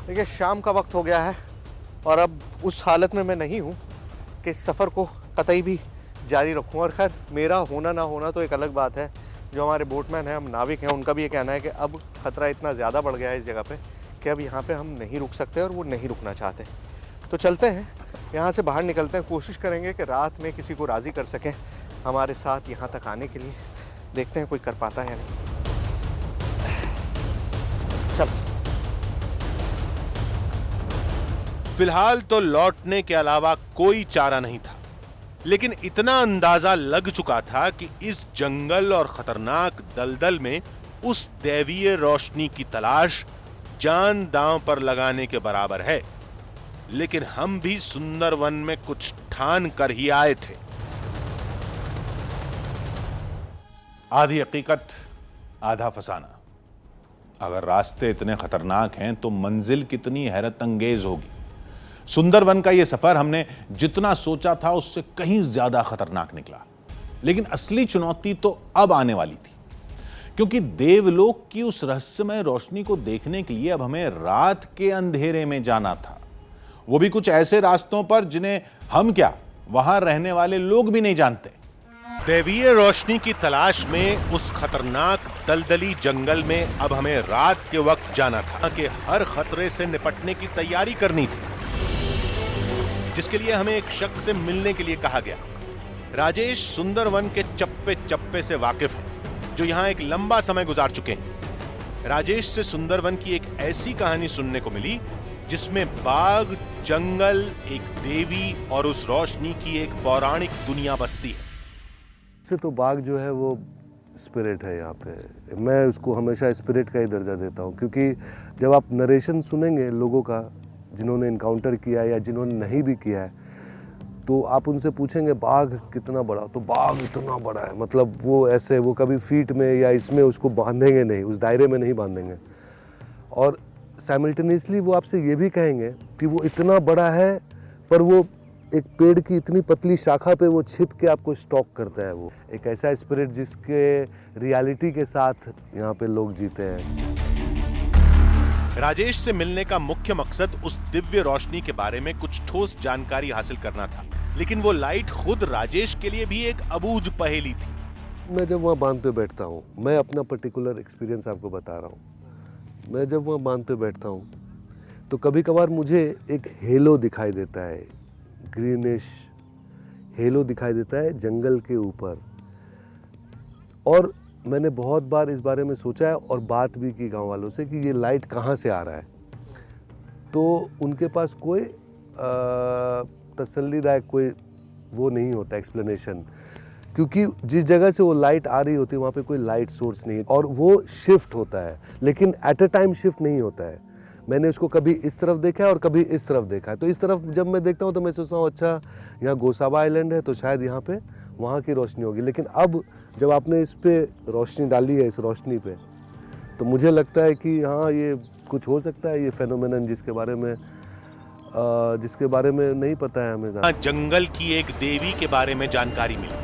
देखिए, शाम का वक्त हो गया है और अब उस हालत में मैं नहीं हूँ कि इस सफ़र को कतई भी जारी रखूँ। और खैर, मेरा होना ना होना तो एक अलग बात है। जो हमारे बोटमैन हैं, हम नाविक हैं, उनका भी ये कहना है कि अब ख़तरा इतना ज़्यादा बढ़ गया है इस जगह पे कि अब यहाँ पे हम नहीं रुक सकते और वो नहीं रुकना चाहते। तो चलते हैं, यहाँ से बाहर निकलते हैं। कोशिश करेंगे कि रात में किसी को राज़ी कर सकें हमारे साथ यहाँ तक आने के लिए। देखते हैं कोई कर पाता है या नहीं। चल। फिलहाल तो लौटने के अलावा कोई चारा नहीं था, लेकिन इतना अंदाजा लग चुका था कि इस जंगल और खतरनाक दलदल में उस दैवीय रोशनी की तलाश जान दांव पर लगाने के बराबर है। लेकिन हम भी सुंदरवन में कुछ ठान कर ही आए थे। आधी हकीकत आधा फसाना। अगर रास्ते इतने खतरनाक हैं तो मंजिल कितनी हैरत अंगेज होगी। सुंदरवन का यह सफर हमने जितना सोचा था उससे कहीं ज्यादा खतरनाक निकला। लेकिन असली चुनौती तो अब आने वाली थी, क्योंकि देवलोक की उस रहस्यमय रोशनी को देखने के लिए अब हमें रात के अंधेरे में जाना था, वो भी कुछ ऐसे रास्तों पर जिन्हें हम क्या, वहां रहने वाले लोग भी नहीं जानते। दैवीय रोशनी की तलाश में उस खतरनाक दलदली जंगल में अब हमें रात के वक्त जाना था कि हर खतरे से निपटने की तैयारी करनी थी, जिसके लिए हमें एक शख्स से मिलने के लिए कहा गया। राजेश सुंदरवन के चप्पे चप्पे से वाकिफ हैं, जो यहां एक लंबा समय गुजार चुके हैं। राजेश से सुंदरवन की एक ऐसी कहानी सुनने को मिली जिसमें बाघ, जंगल, एक देवी और उस रोशनी की एक पौराणिक दुनिया बसती है। से तो बाघ जो है वो स्पिरिट है यहाँ पे। मैं उसको हमेशा स्पिरिट का ही दर्जा देता हूँ, क्योंकि जब आप नरेशन सुनेंगे लोगों का जिन्होंने इनकाउंटर किया है या जिन्होंने नहीं भी किया है, तो आप उनसे पूछेंगे बाघ कितना बड़ा, तो बाघ इतना बड़ा है, मतलब वो ऐसे, वो कभी फीट में या इसमें उसको बांधेंगे नहीं, उस दायरे में नहीं बांधेंगे। और साइमल्टेनियसली वो आपसे ये भी कहेंगे कि वो इतना बड़ा है पर वो एक पेड़ की इतनी पतली शाखा पे वो छिप के आपको स्टॉक करता है। वो एक ऐसा स्पिरिट जिसके रियलिटी के साथ यहाँ पे लोग जीते हैं। राजेश से मिलने का मुख्य मकसद उस दिव्य रोशनी के बारे में कुछ ठोस जानकारी हासिल करना था, लेकिन वो लाइट खुद राजेश के लिए भी एक अबूझ पहेली थी। मैं जब वहाँ बांध पे बैठता हूँ, मैं अपना पर्टिकुलर एक्सपीरियंस आपको बता रहा हूँ। मैं जब वहाँ बांध पे बैठता हूँ तो कभी कभार मुझे एक हेलो दिखाई देता है, ग्रीनिश हेलो दिखाई देता है जंगल के ऊपर। और मैंने बहुत बार इस बारे में सोचा है और बात भी की गांव वालों से कि ये लाइट कहाँ से आ रहा है। तो उनके पास कोई तसल्लीदायक कोई वो नहीं होता एक्सप्लेनेशन, क्योंकि जिस जगह से वो लाइट आ रही होती है वहाँ पे कोई लाइट सोर्स नहीं है और वो शिफ्ट होता है, लेकिन एट अ टाइम शिफ्ट नहीं होता है। मैंने उसको कभी इस तरफ देखा है और कभी इस तरफ देखा है। तो इस तरफ जब मैं देखता हूँ तो मैं सोचता हूँ अच्छा यहाँ गोसाबा आइलैंड है तो शायद यहाँ पे वहाँ की रोशनी होगी। लेकिन अब जब आपने इस पे रोशनी डाली है, इस रोशनी पे, तो मुझे लगता है कि हाँ ये कुछ हो सकता है, ये फेनोमेनन जिसके बारे में नहीं पता है हमें। जंगल की एक देवी के बारे में जानकारी मिली,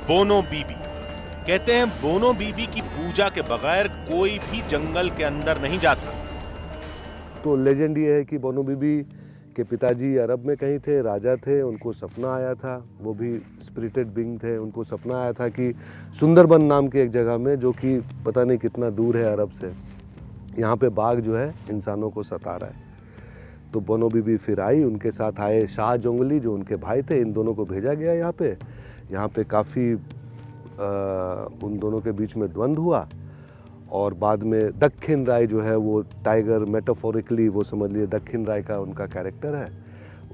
बोनो बीबी। कहते हैं बोनो बीबी की पूजा के बगैर कोई भी जंगल के अंदर नहीं जाता। तो लेजेंड ये है कि बोनो बीबी के पिताजी अरब में कहीं थे, राजा थे, उनको सपना आया था, वो भी स्पिरिटेड बीइंग थे, उनको सपना आया था कि सुंदरबन नाम की एक जगह में, जो कि पता नहीं कितना दूर है अरब से, यहाँ पे बाघ जो है इंसानों को सता रहा है। तो बोनो बीबी फिर आई, उनके साथ आए शाह जोंगली जो उनके भाई थे। इन दोनों को भेजा गया यहाँ पे काफ़ी उन दोनों के बीच में द्वंद्व हुआ और बाद में दक्षिण राय जो है वो टाइगर, मेटाफोरिकली वो समझ लिए दक्षिण राय का उनका कैरेक्टर है,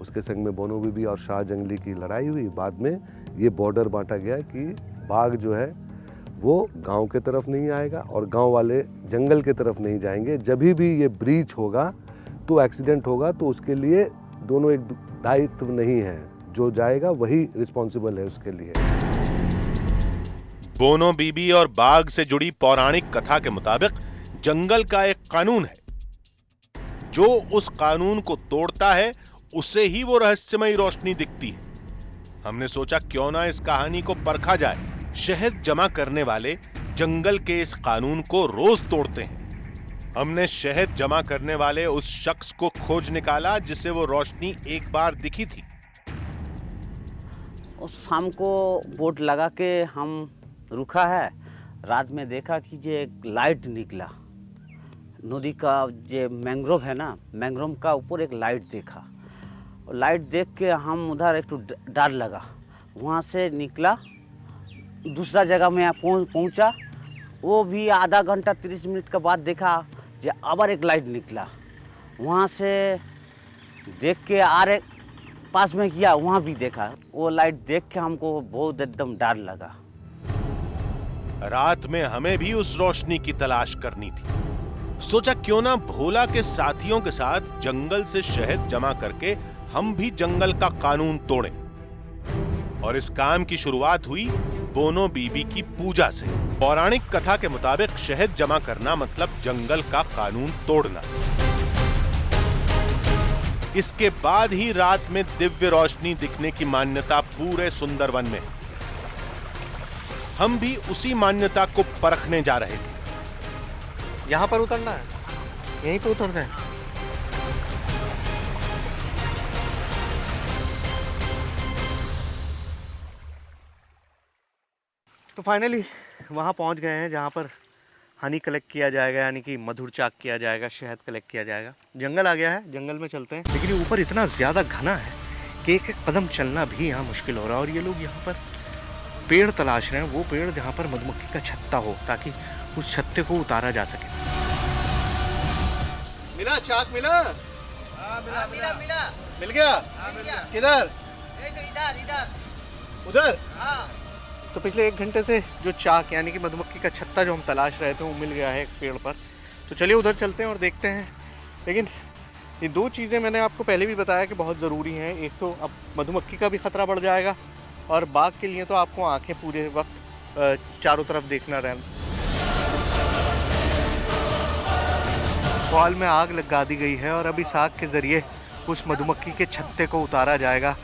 उसके संग में बोनो बीबी और शाह जंगली की लड़ाई हुई। बाद में ये बॉर्डर बांटा गया कि बाघ जो है वो गांव के तरफ नहीं आएगा और गांव वाले जंगल के तरफ नहीं जाएंगे। जब भी ये ब्रीच होगा तो एक्सीडेंट होगा, तो उसके लिए दोनों एक दायित्व नहीं है, जो जाएगा वही रिस्पॉन्सिबल है उसके लिए। बोनो बीबी और बाघ से जुड़ी पौराणिक कथा के मुताबिक जंगल का एक कानून है, जो उस कानून को तोड़ता है उसे ही वो रहस्यमयी रोशनी दिखती है। हमने सोचा क्यों ना इस कहानी को परखा जाए। शहद जमा करने वाले जंगल के इस कानून को रोज तोड़ते हैं। हमने शहद जमा करने वाले उस शख्स को खोज निकाला जिसे वो रोशनी एक बार दिखी थी। उस शाम को बोट लगा के हम रुका है, रात में देखा कि जे एक लाइट निकला नदी का, जे मैंग्रोव है ना, मैंग्रोव का ऊपर एक लाइट देखा। लाइट देख के हम उधर एक तो डर लगा, वहाँ से निकला, दूसरा जगह में पहुँचा। वो भी आधा घंटा 30 मिनट के बाद देखा जे आबर एक लाइट निकला। वहाँ से देख के आरे पास में किया, वहाँ भी देखा। वो लाइट देख के हमको बहुत एकदम डर लगा। रात में हमें भी उस रोशनी की तलाश करनी थी। सोचा क्यों ना भोला के साथियों के साथ जंगल से शहद जमा करके हम भी जंगल का कानून तोड़ें। और इस काम की शुरुआत हुई बोनो बीबी की पूजा से। पौराणिक कथा के मुताबिक शहद जमा करना मतलब जंगल का कानून तोड़ना। इसके बाद ही रात में दिव्य रोशनी दिखने की मान्यता पूरे सुंदरवन में। हम भी उसी मान्यता को परखने जा रहे थे। यहाँ पर उतरना है, यहीं पे उतरना है। तो फाइनली वहाँ पहुँच गए हैं जहाँ पर हनी कलेक्ट किया जाएगा, यानी कि मधुर चाक किया जाएगा, शहद कलेक्ट किया जाएगा। जंगल आ गया है, जंगल में चलते हैं। लेकिन ये ऊपर इतना ज़्यादा घना है कि एक एक कदम चलना भी यहाँ मुश्किल हो रहा है। और ये लोग यहाँ पर पेड़ तलाश रहे हैं, वो पेड़ जहाँ पर मधुमक्खी का छत्ता हो, ताकि उस छत्ते को उतारा जा सके। मिला चाक मिला? मिला मिल गया? किधर? उधर? तो पिछले 1 घंटे से जो चाक यानी कि मधुमक्खी का छत्ता जो हम तलाश रहे थे वो मिल गया है एक पेड़ पर। तो चलिए उधर चलते हैं और देखते हैं। लेकिन ये 2 चीज़ें मैंने आपको पहले भी बताया कि बहुत ज़रूरी हैं। एक तो अब मधुमक्खी का भी ख़तरा बढ़ जाएगा, और बाघ के लिए तो आपको आंखें पूरे वक्त चारों तरफ देखना रहना। फॉल में आग लगा दी गई है और अब इस आग के ज़रिए उस मधुमक्खी के छत्ते को उतारा जाएगा।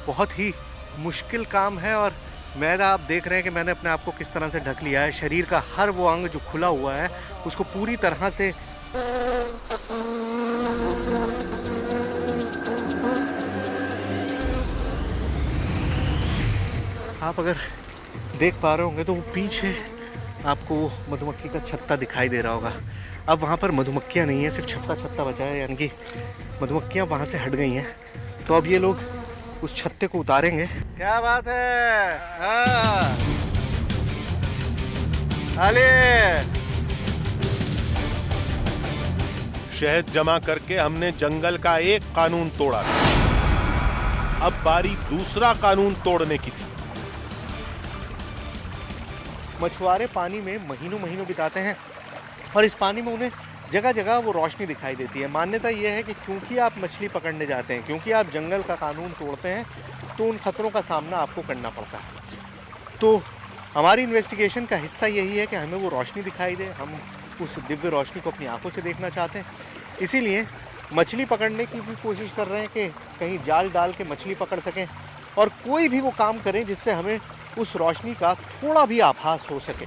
बहुत ही मुश्किल काम है। और मेरा आप देख रहे हैं कि मैंने अपने आप को किस तरह से ढक लिया है। शरीर का हर वो अंग जो खुला हुआ है उसको पूरी तरह से आप अगर देख पा रहे होंगे तो वो पीछे आपको मधुमक्खी का छत्ता दिखाई दे रहा होगा। अब वहाँ पर मधुमक्खियाँ नहीं है, सिर्फ छत्ता बचा है, यानी कि मधुमक्खियाँ वहाँ से हट गई हैं। तो अब ये लोग उस छत्ते को उतारेंगे। क्या बात है? हाँ। शहद जमा करके हमने जंगल का एक कानून तोड़ा था। अब बारी दूसरा कानून तोड़ने की थी। मछुआरे पानी में महीनों बिताते हैं और इस पानी में उन्हें जगह जगह वो रोशनी दिखाई देती है। मान्यता ये है कि क्योंकि आप मछली पकड़ने जाते हैं, क्योंकि आप जंगल का कानून तोड़ते हैं, तो उन खतरों का सामना आपको करना पड़ता है। तो हमारी इन्वेस्टिगेशन का हिस्सा यही है कि हमें वो रोशनी दिखाई दे। हम उस दिव्य रोशनी को अपनी आंखों से देखना चाहते हैं। इसीलिए मछली पकड़ने की भी कोशिश कर रहे हैं कि कहीं जाल डाल के मछली पकड़ सकें, और कोई भी वो काम करें जिससे हमें उस रोशनी का थोड़ा भी आभास हो सके।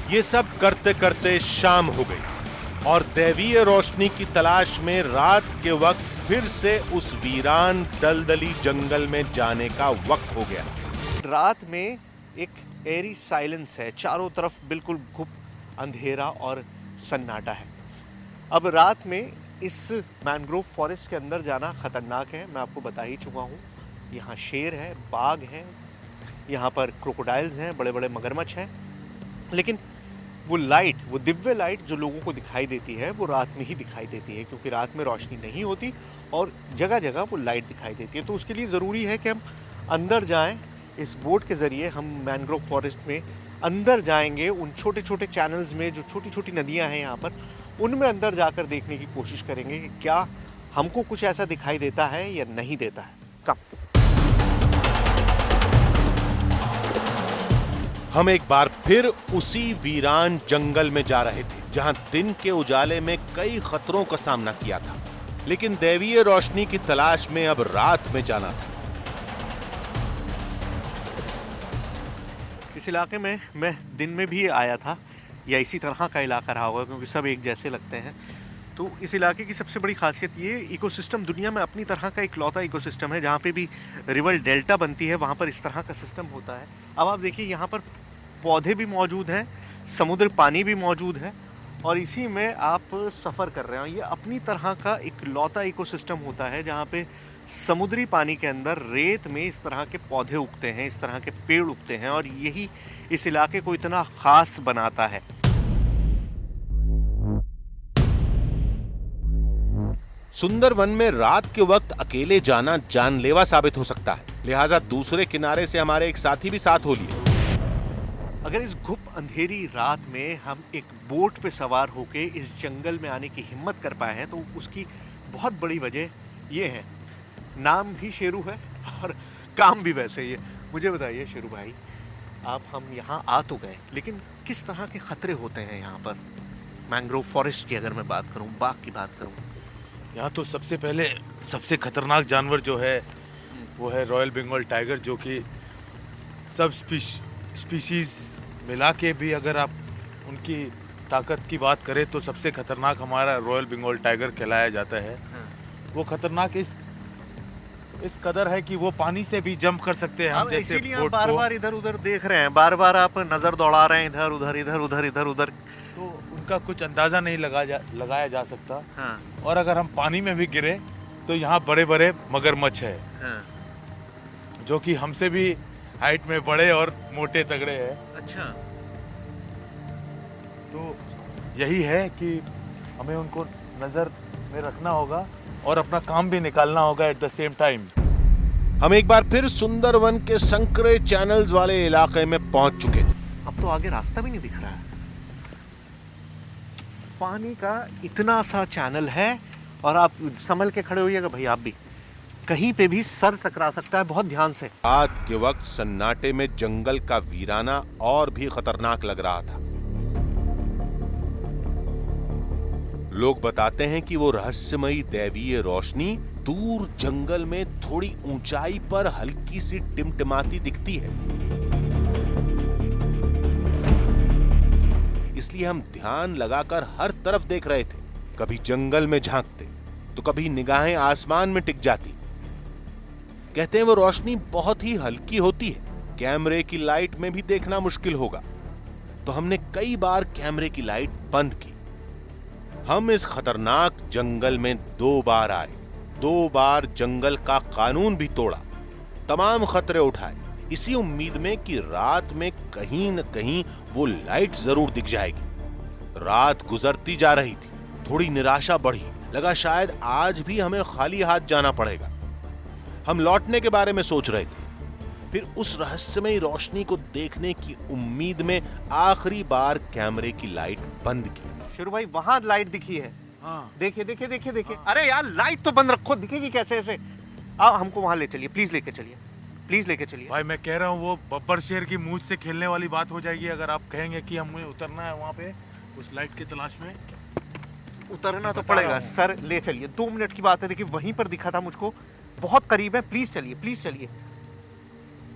ये सब करते करते शाम हो गई और दैवीय रोशनी की तलाश में रात के वक्त फिर से उस वीरान दलदली जंगल में जाने का वक्त हो गया। रात में एक एरी साइलेंस है, चारों तरफ बिल्कुल घुप अंधेरा और सन्नाटा है। अब रात में इस मैंग्रोव फॉरेस्ट के अंदर जाना ख़तरनाक है, मैं आपको बता ही चुका हूँ। यहाँ शेर है, बाघ है, यहाँ पर क्रोकोडाइल्स हैं, बड़े बड़े मगरमच्छ हैं, लेकिन वो लाइट, वो दिव्य लाइट जो लोगों को दिखाई देती है वो रात में ही दिखाई देती है, क्योंकि रात में रोशनी नहीं होती और जगह जगह वो लाइट दिखाई देती है। तो उसके लिए ज़रूरी है कि हम अंदर जाएं। इस बोट के ज़रिए हम मैंग्रोव फॉरेस्ट में अंदर जाएंगे, उन छोटे छोटे चैनल्स में, जो छोटी छोटी नदियां हैं यहाँ पर, उनमें अंदर जाकर देखने की कोशिश करेंगे कि क्या हमको कुछ ऐसा दिखाई देता है या नहीं देता है। कब हम एक बार फिर उसी वीरान जंगल में जा रहे थे जहां दिन के उजाले में कई खतरों का सामना किया था, लेकिन दैवीय रोशनी की तलाश में अब रात में जाना था। इस इलाके में मैं दिन में भी आया था, या इसी तरह का इलाका रहा होगा, क्योंकि सब एक जैसे लगते हैं। तो इस इलाके की सबसे बड़ी खासियत ये, इकोसिस्टम दुनिया में अपनी तरह का इकलौता इकोसिस्टम है। जहाँ पे भी रिवर डेल्टा बनती है वहाँ पर इस तरह का सिस्टम होता है। अब आप देखिए, यहाँ पर पौधे भी मौजूद हैं, समुद्र पानी भी मौजूद है, और इसी में आप सफ़र कर रहे हो। ये अपनी तरह का इकलौता इकोसिस्टम होता है जहाँ पे समुद्री पानी के अंदर रेत में इस तरह के पौधे उगते हैं, इस तरह के पेड़ उगते हैं, और यही इस इलाके को इतना ख़ास बनाता है। सुंदरवन में रात के वक्त अकेले जाना जानलेवा साबित हो सकता है, लिहाजा दूसरे किनारे से हमारे एक साथी भी साथ हो लिए। अगर इस घुप अंधेरी रात में हम एक बोट पे सवार होके इस जंगल में आने की हिम्मत कर पाए हैं, तो उसकी बहुत बड़ी वजह ये है, नाम भी शेरू है और काम भी वैसे ही है। मुझे बताइए शेरू भाई, हम यहाँ आ तो गए, लेकिन किस तरह के खतरे होते हैं यहाँ पर? मैंग्रोव फॉरेस्ट की अगर मैं बात करूँ, बाघ की बात करूँ, यहाँ तो सबसे पहले सबसे खतरनाक जानवर जो है वो है रॉयल बंगाल टाइगर, जो कि सब स्पीशीज मिला के भी अगर आप उनकी ताकत की बात करें तो सबसे खतरनाक हमारा रॉयल बंगाल टाइगर कहलाया जाता है। वो खतरनाक इस कदर है कि वो पानी से भी जंप कर सकते हैं। हम जैसे बोट बार बार इधर उधर देख रहे हैं, बार बार आप नजर दौड़ा रहे हैं इधर उधर इधर उधर इधर उधर, तो उनका कुछ अंदाजा नहीं लगाया जा सकता। हाँ। और अगर हम पानी में भी गिरे तो यहाँ बड़े बड़े मगरमच्छ है, हाँ। जो कि हमसे भी हाइट में बड़े और मोटे तगड़े हैं। अच्छा। तो यही है कि हमें उनको नजर में रखना होगा और अपना काम भी निकालना होगा एट द सेम टाइम। हम एक बार फिर सुंदरवन के संकरे चैनल्स वाले इलाके में पहुंच चुके थे। अब तो आगे रास्ता भी नहीं दिख रहा है, पानी का इतना सा चैनल है, और आप संभल के खड़े होइएगा भाई, आप भी कहीं पे भी सर टकरा सकता है, बहुत ध्यान से। रात के वक्त सन्नाटे में जंगल का वीराना और भी खतरनाक लग रहा था। लोग बताते हैं कि वो रहस्यमयी दैवीय रोशनी दूर जंगल में थोड़ी ऊंचाई पर हल्की सी टिमटिमाती दिखती है, इसलिए हम ध्यान लगाकर हर तरफ देख रहे थे। कभी जंगल में झांकते तो कभी निगाहें आसमान में टिक जाती। कहते हैं वो रोशनी बहुत ही हल्की होती है, कैमरे की लाइट में भी देखना मुश्किल होगा। तो हमने कई बार कैमरे की लाइट बंद की। हम इस खतरनाक जंगल में 2 बार आए, 2 बार जंगल का कानून भी तोड़ा, तमाम खतरे उठाए, इसी उम्मीद में कि रात में कहीं न कहीं वो लाइट जरूर दिख जाएगी। रात गुजरती जा रही थी, थोड़ी निराशा बढ़ी, लगा शायद आज भी हमें खाली हाथ जाना पड़ेगा। हम लौटने के बारे में सोच रहे थे, फिर उस रहस्यमयी रोशनी को देखने की उम्मीद में आखिरी बार कैमरे की लाइट बंद की। शुरू भाई, वहां लाइट दिखी है। हाँ। देखिए देखिए देखिए देखिए। अरे यार, लाइट तो बंद रखो, दिखेगी कैसे ऐसे? आप हमको वहां ले चलिए, प्लीज लेके चलिए, प्लीज लेके चलिए। भाई मैं कह रहा हूँ वो बब्बर शेर की मूंछ से खेलने वाली बात हो जाएगी अगर आप कहेंगे कि हमें उतरना है वहाँ पे उस लाइट की तलाश में। उतरना तो पड़ेगा सर, ले चलिए, 2 मिनट की बात है। देखिए वहीं पर दिखा था मुझको, बहुत करीब है, प्लीज चलिए, प्लीज चलिए।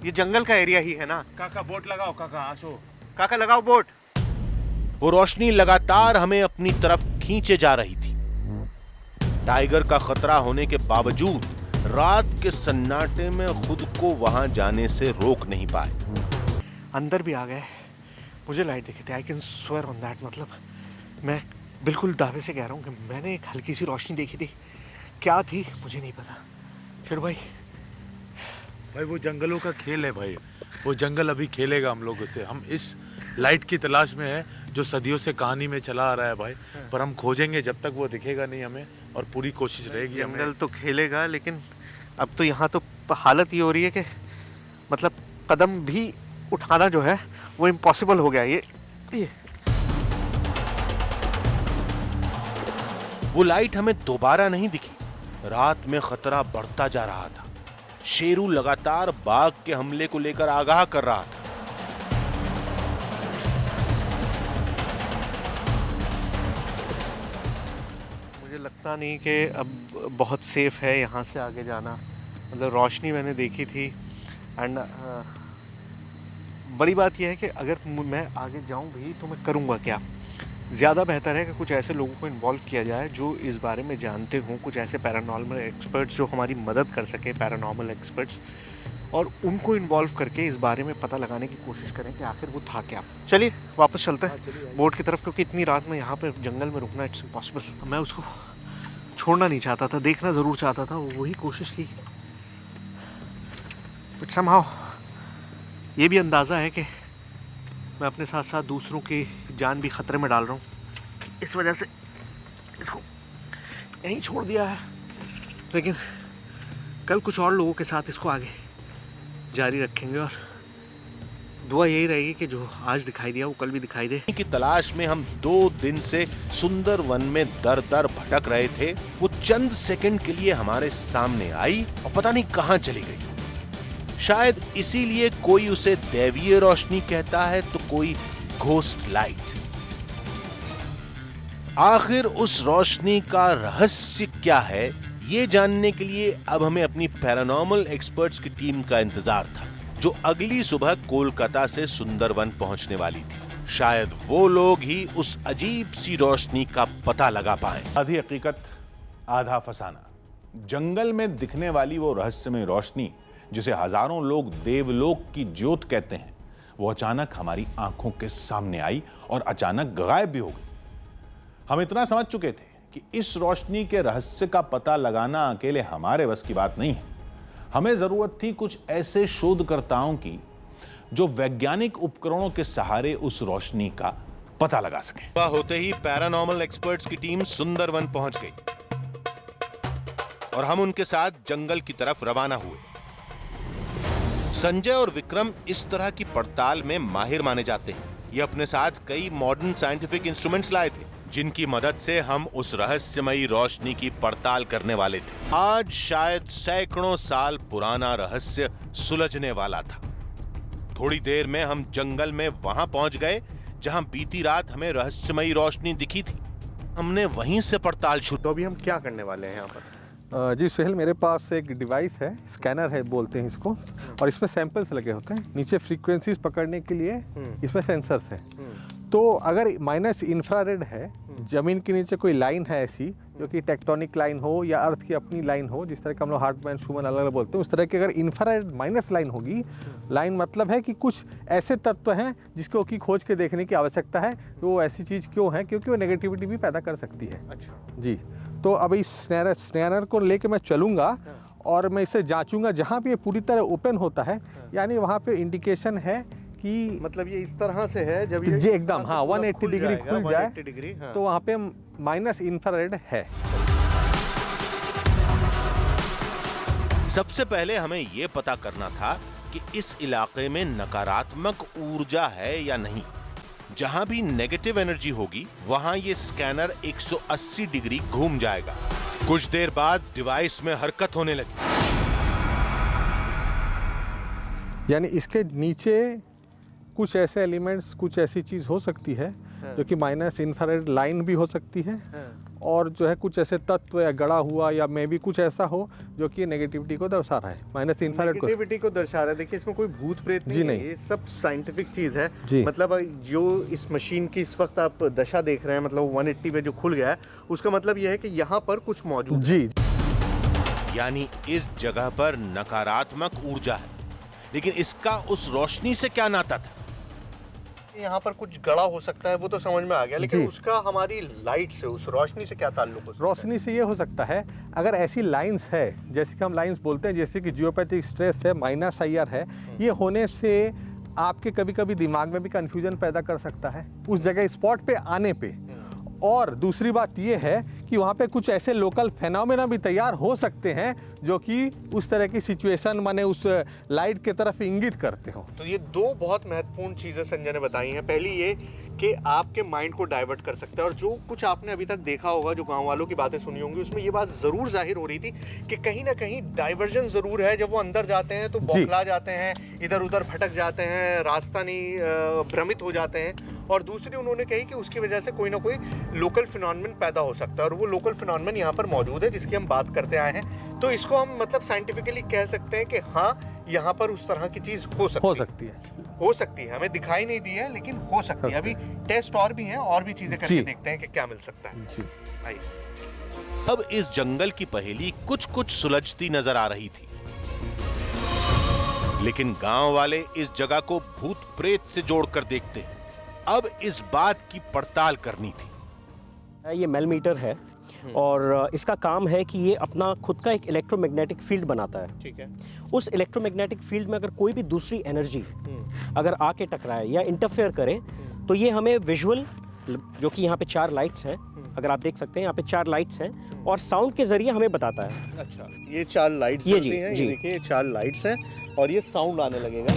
ये जंगल का एरिया ही है ना। काका बोट लगाओ, काका आशो, काका लगाओ बोट। वो रोशनी लगातार हमें अपनी तरफ खींचे जा रही थी। टाइगर का खतरा होने के बावजूद रात के सन्नाटे में खुद को वहां जाने से रोक नहीं पाए। अंदर भी आ गए, मुझे लाइट दिखे थे, I can swear on that. मतलब मैं बिल्कुल दावे से कह रहा हूँ कि मैंने एक हल्की सी रोशनी देखी थी, क्या थी मुझे नहीं पता। फिर भाई वो जंगलों का खेल है भाई, वो जंगल अभी खेलेगा हम लोगों से। हम इस लाइट की तलाश में है जो सदियों से कहानी में चला आ रहा है भाई, पर हम खोजेंगे जब तक वो दिखेगा नहीं हमें, और पूरी कोशिश रहेगी हमें। जंगल तो खेलेगा, लेकिन अब तो यहाँ तो हालत ये हो रही है कि मतलब कदम भी उठाना जो है वो इम्पॉसिबल हो गया। ये वो लाइट हमें दोबारा नहीं दिखी। रात में खतरा बढ़ता जा रहा था। शेरू लगातार बाघ के हमले को लेकर आगाह कर रहा था। मुझे लगता नहीं कि अब बहुत सेफ है यहाँ से आगे जाना। मतलब रोशनी मैंने देखी थी, एंड बड़ी बात यह है कि अगर मैं आगे जाऊँ भी तो मैं करूँगा क्या। ज़्यादा बेहतर है कि कुछ ऐसे लोगों को इन्वॉल्व किया जाए जो इस बारे में जानते हों, कुछ ऐसे पैरानॉर्मल एक्सपर्ट्स जो हमारी मदद कर सके, पैरानॉर्मल एक्सपर्ट्स, और उनको इन्वॉल्व करके इस बारे में पता लगाने की कोशिश करें कि आखिर वो था क्या। चलिए वापस चलते हैं बोट की तरफ, क्योंकि इतनी रात में यहाँ पे जंगल में रुकना इट्स इम्पॉसिबल। मैं उसको छोड़ना नहीं चाहता था, देखना ज़रूर चाहता था, वही कोशिश की। बट समहाउ ये भी अंदाज़ा है कि मैं अपने साथ साथ दूसरों की जान भी ख़तरे में डाल रहा हूँ। इस वजह से इसको यहीं छोड़ दिया है, लेकिन कल कुछ और लोगों के साथ इसको आगे जारी रखेंगे, और दुआ यही रहेगी कि जो आज दिखाई दिया वो कल भी दिखाई दे। की तलाश में हम 2 दिन से सुंदर वन में दर दर भटक रहे थे। वो चंद सेकंड के लिए हमारे सामने आई और पता नहीं कहां चली गई। शायद इसीलिए कोई उसे दैवीय रोशनी कहता है तो कोई घोस्ट लाइट। आखिर उस रोशनी का रहस्य क्या है, ये जानने के लिए अब हमें अपनी पैरानॉर्मल एक्सपर्ट्स की टीम का इंतजार था, जो अगली सुबह कोलकाता से सुंदरवन पहुंचने वाली थी। शायद वो लोग ही उस अजीब सी रोशनी का पता लगा पाए। आधी हकीकत आधा फसाना। जंगल में दिखने वाली वो रहस्यमय रोशनी, जिसे हजारों लोग देवलोक की ज्योत कहते हैं, वो अचानक हमारी आंखों के सामने आई और अचानक गायब भी हो गई। हम इतना समझ चुके थे कि इस रोशनी के रहस्य का पता लगाना अकेले हमारे बस की बात नहीं है। हमें जरूरत थी कुछ ऐसे शोधकर्ताओं की जो वैज्ञानिक उपकरणों के सहारे उस रोशनी का पता लगा सके। होते ही पैरानॉर्मल एक्सपर्ट्स की टीम सुंदरवन पहुंच गई और हम उनके साथ जंगल की तरफ रवाना हुए। संजय और विक्रम इस तरह की पड़ताल में माहिर माने जाते हैं। ये अपने साथ कई मॉडर्न साइंटिफिक इंस्ट्रूमेंट्स लाए थे, जिनकी मदद से हम उस रहस्यमयी रोशनी की पड़ताल करने वाले थे। आज शायद सैकड़ों साल पुराना रहस्य सुलझने वाला था। थोड़ी देर में हम जंगल में वहां पहुंच गए जहां बीती रात हमें रहस्यमयी रोशनी दिखी थी। हमने वहीं से पड़ताल शुरू। तो अभी हम क्या करने वाले हैं यहाँ पर? जी सुहेल, मेरे पास एक डिवाइस है, स्कैनर है बोलते हैं इसको, और इसमें सैंपल्स लगे होते हैं। नीचे फ्रीक्वेंसीज पकड़ने के लिए इसमें सेंसर्स हैं। तो अगर माइनस इंफ्रारेड है, ज़मीन के नीचे कोई लाइन है ऐसी जो कि टेक्टोनिक लाइन हो या अर्थ की अपनी लाइन हो, जिस तरह का हम लोग हार्टमैन शूमन अलग अलग बोलते हैं, उस तरह की अगर इंफ्रारेड माइनस लाइन होगी, लाइन मतलब है कि कुछ ऐसे तत्व हैं जिसको की खोज के देखने की आवश्यकता है, वो ऐसी चीज़ क्यों है, क्योंकि वो नेगेटिविटी भी पैदा कर सकती है। अच्छा जी। तो अब इस स्कैनर को लेके मैं चलूँगा और मैं इसे जांचूंगा। जहाँ पे ये पूरी तरह ओपन होता है, यानी वहाँ पे इंडिकेशन है कि मतलब ये इस तरह से है, जब ये जी एकदम हाँ 180 डिग्री खुल जाए हाँ। तो वहाँ पे माइनस इंफ्रारेड है। सबसे पहले हमें यह पता करना था कि इस इलाके में नकारात्मक ऊर्जा है या नहीं। जहां भी नेगेटिव एनर्जी होगी वहां ये स्कैनर 180 डिग्री घूम जाएगा। कुछ देर बाद डिवाइस में हरकत होने लगी। यानी इसके नीचे कुछ ऐसे एलिमेंट्स, कुछ ऐसी चीज़ हो सकती है जो कि माइनस इंफ्रारेड लाइन भी हो सकती है, और जो है कुछ ऐसे तत्व या गड़ा हुआ या मे भी कुछ ऐसा हो जो कि नेगेटिविटी को दर्शा रहा है, माइनस इंफ्रारेड नेगेटिविटी को दर्शा रहा है। देखिए इसमें कोई भूत प्रेत नहीं है, ये सब साइंटिफिक चीज़ है। जी। मतलब जो इस मशीन की इस वक्त आप दशा देख रहे हैं, मतलब 180 पे जो खुल गया है, उसका मतलब यह है कि यहाँ पर कुछ मौजूद जी। यानी इस जगह पर नकारात्मक ऊर्जा है, लेकिन इसका उस रोशनी से क्या नाता था? यहाँ पर कुछ गड़ा हो सकता है वो तो समझ में आ गया, लेकिन जी। उसका हमारी लाइट से, उस रोशनी से क्या ताल्लुक हो सकता है? रोशनी से ये हो सकता है, अगर ऐसी लाइंस है, जैसे कि हम लाइंस बोलते हैं, जैसे कि जियोपैथिक स्ट्रेस है, माइनस IR है, ये होने से आपके कभी कभी दिमाग में भी कंफ्यूजन पैदा कर सकता है उस जगह स्पॉट पे आने पे। और दूसरी बात ये है कि वहाँ पे कुछ ऐसे लोकल फेनोमेना भी तैयार हो सकते हैं जो कि उस तरह की सिचुएशन माने उस लाइट की तरफ इंगित करते हो। तो ये दो बहुत महत्वपूर्ण चीज़ें संजय ने बताई हैं। पहली ये कि आपके माइंड को डाइवर्ट कर सकता है, और जो कुछ आपने अभी तक देखा होगा, जो गांव वालों की बातें सुनी होंगी, उसमें ये बात ज़रूर जाहिर हो रही थी कि कहीं ना कहीं डाइवर्जन ज़रूर है। जब वो अंदर जाते हैं तो बौखला जाते हैं, इधर उधर भटक जाते हैं, रास्ता नहीं, भ्रमित हो जाते हैं। और दूसरी उन्होंने कही कि उसकी वजह से कोई ना कोई लोकल फिनोमेनन पैदा हो सकता है, और वो लोकल फिनोमेनन यहाँ पर मौजूद है जिसकी हम बात करते आए हैं। तो इसको हम मतलब साइंटिफिकली कह सकते हैं कि हाँ, यहाँ पर उस तरह की चीज़ हो सकती है। हमें दिखाई नहीं दी है, लेकिन हो सकती है। अभी टेस्ट और भी हैं, और भी चीज़ें करके देखते हैं कि क्या मिल सकता है। आइए। अब इस जंगल की पहेली कुछ कुछ सुलझती नजर आ रही थी, लेकिन गांव वाले इस जगह को भूत प्रेत से जोड़कर देखते हैं। अब इस बात की पड़ताल करनी थी। ये मेल मीटर है और इसका काम है कि ये अपना खुद का एक इलेक्ट्रोमैग्नेटिक फील्ड बनाता है। ठीक है। उस इलेक्ट्रोमैग्नेटिक फील्ड में अगर कोई भी दूसरी एनर्जी अगर आके टकराए या इंटरफेयर करे, तो ये हमें विजुअल, जो कि यहाँ पे 4 लाइट्स हैं, अगर आप देख सकते हैं यहाँ पे 4 लाइट्स हैं, और साउंड के जरिए हमें बताता है। अच्छा, ये 4 लाइट्स ये जलती हैं, ये देखिए ये 4 लाइट्स हैं, और ये साउंड आने लगेगा।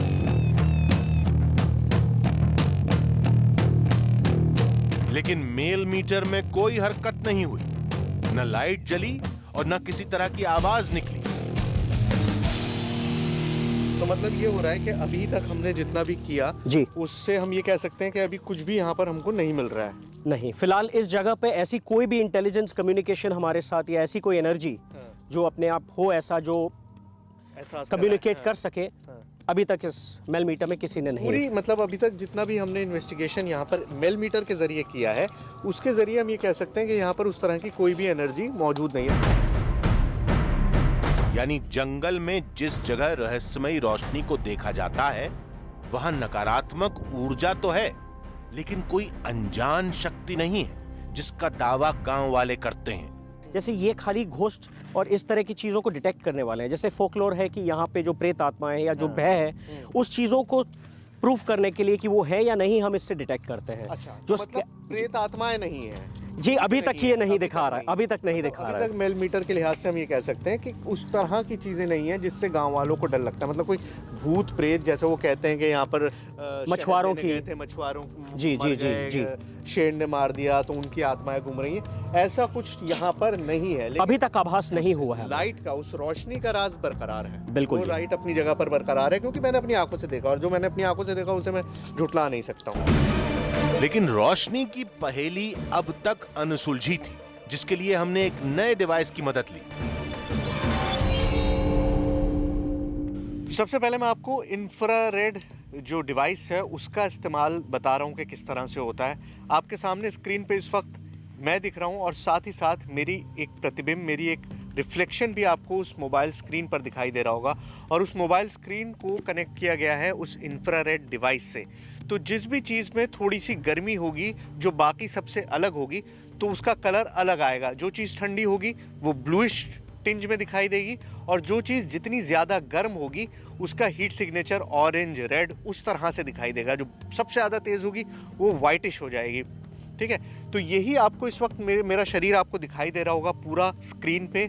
लेकिन मेल मीटर में कोई हरकत नहीं हुई, न लाइट जली और न किसी तरह की आवाज निकली। तो मतलब ये हो रहा है कि अभी तक हमने जितना भी किया जी, उससे हम ये कह सकते हैं कि अभी कुछ भी यहाँ पर हमको नहीं मिल रहा है। नहीं, फिलहाल इस जगह पे ऐसी कोई भी इंटेलिजेंस कम्युनिकेशन हमारे साथ, या ऐसी कोई एनर्जी जो अपने आप हो ऐसा जो कम्युनिकेट कर सके, अभी तक इस मेल मीटर में किसी ने नहीं। पूरी मतलब अभी तक जितना भी हमने इन्वेस्टिगेशन यहाँ पर मेल मीटर के जरिए किया है, उसके जरिए हम ये कह सकते हैं कि यहाँ पर उस तरह की कोई भी एनर्जी मौजूद नहीं है। यानी जंगल में जिस जगह रहस्यमयी रोशनी को देखा जाता है, वहां नकारात्मक ऊर्जा तो है, लेकिन कोई अनजान शक्ति नहीं है जिसका दावा गांव वाले करते हैं। जैसे ये खाली घोस्ट और इस तरह की चीज़ों को डिटेक्ट करने वाले हैं। जैसे फोकलोर है कि यहाँ पे जो प्रेत आत्मा है या जो भय है, उस चीज़ों को प्रूफ करने के लिए कि वो है या नहीं, हम इससे डिटेक्ट करते हैं। अच्छा, जो मतलब प्रेत आत्माएं नहीं है जी, अभी तक ये नहीं दिखा रहा है, अभी तक नहीं दिखा रहा है। अभी तक मेल मीटर के लिहाज से हम ये कह सकते हैं कि उस तरह की चीजें नहीं है जिससे गांव वालों को डर लगता है। मतलब कोई भूत प्रेत, जैसे वो कहते हैं कि यहाँ पर मछुआरों की, मछुआरों जी जी जी जी, शेर ने मार दिया तो उनकी आत्माएं घूम रही हैं, ऐसा कुछ यहाँ पर नहीं है। अभी तक आभास नहीं हुआ है। लाइट का, उस रोशनी का राज बरकरार है। बिल्कुल, वो लाइट अपनी जगह पर बरकरार है, क्योंकि मैंने अपनी आंखों से देखा, और जो मैंने अपनी आंखों से देखा उसे मैं झुठला नहीं सकता हूँ। लेकिन रोशनी की पहेली अब तक अनसुलझी थी, जिसके लिए हमने एक नए डिवाइस की मदद ली। सबसे पहले मैं आपको इंफ्रारेड जो डिवाइस है उसका इस्तेमाल बता रहा हूँ कि किस तरह से होता है। आपके सामने स्क्रीन पे इस वक्त मैं दिख रहा हूँ, और साथ ही साथ मेरी एक प्रतिबिंब, मेरी एक रिफ्लेक्शन भी आपको उस मोबाइल स्क्रीन पर दिखाई दे रहा होगा, और उस मोबाइल स्क्रीन को कनेक्ट किया गया है उस इंफ्रारेड डिवाइस से। तो जिस भी चीज़ में थोड़ी सी गर्मी होगी जो बाकी सबसे अलग होगी, तो उसका कलर अलग आएगा। जो चीज़ ठंडी होगी वो ब्लूइश टिंज में दिखाई देगी, और जो चीज़ जितनी ज़्यादा गर्म होगी उसका हीट सिग्नेचर ऑरेंज, रेड उस तरह से दिखाई देगा। जो सबसे ज़्यादा तेज़ होगी वो वाइटिश हो जाएगी। ठीक है, तो यही आपको इस वक्त मेरा शरीर आपको दिखाई दे रहा होगा पूरा स्क्रीन पे।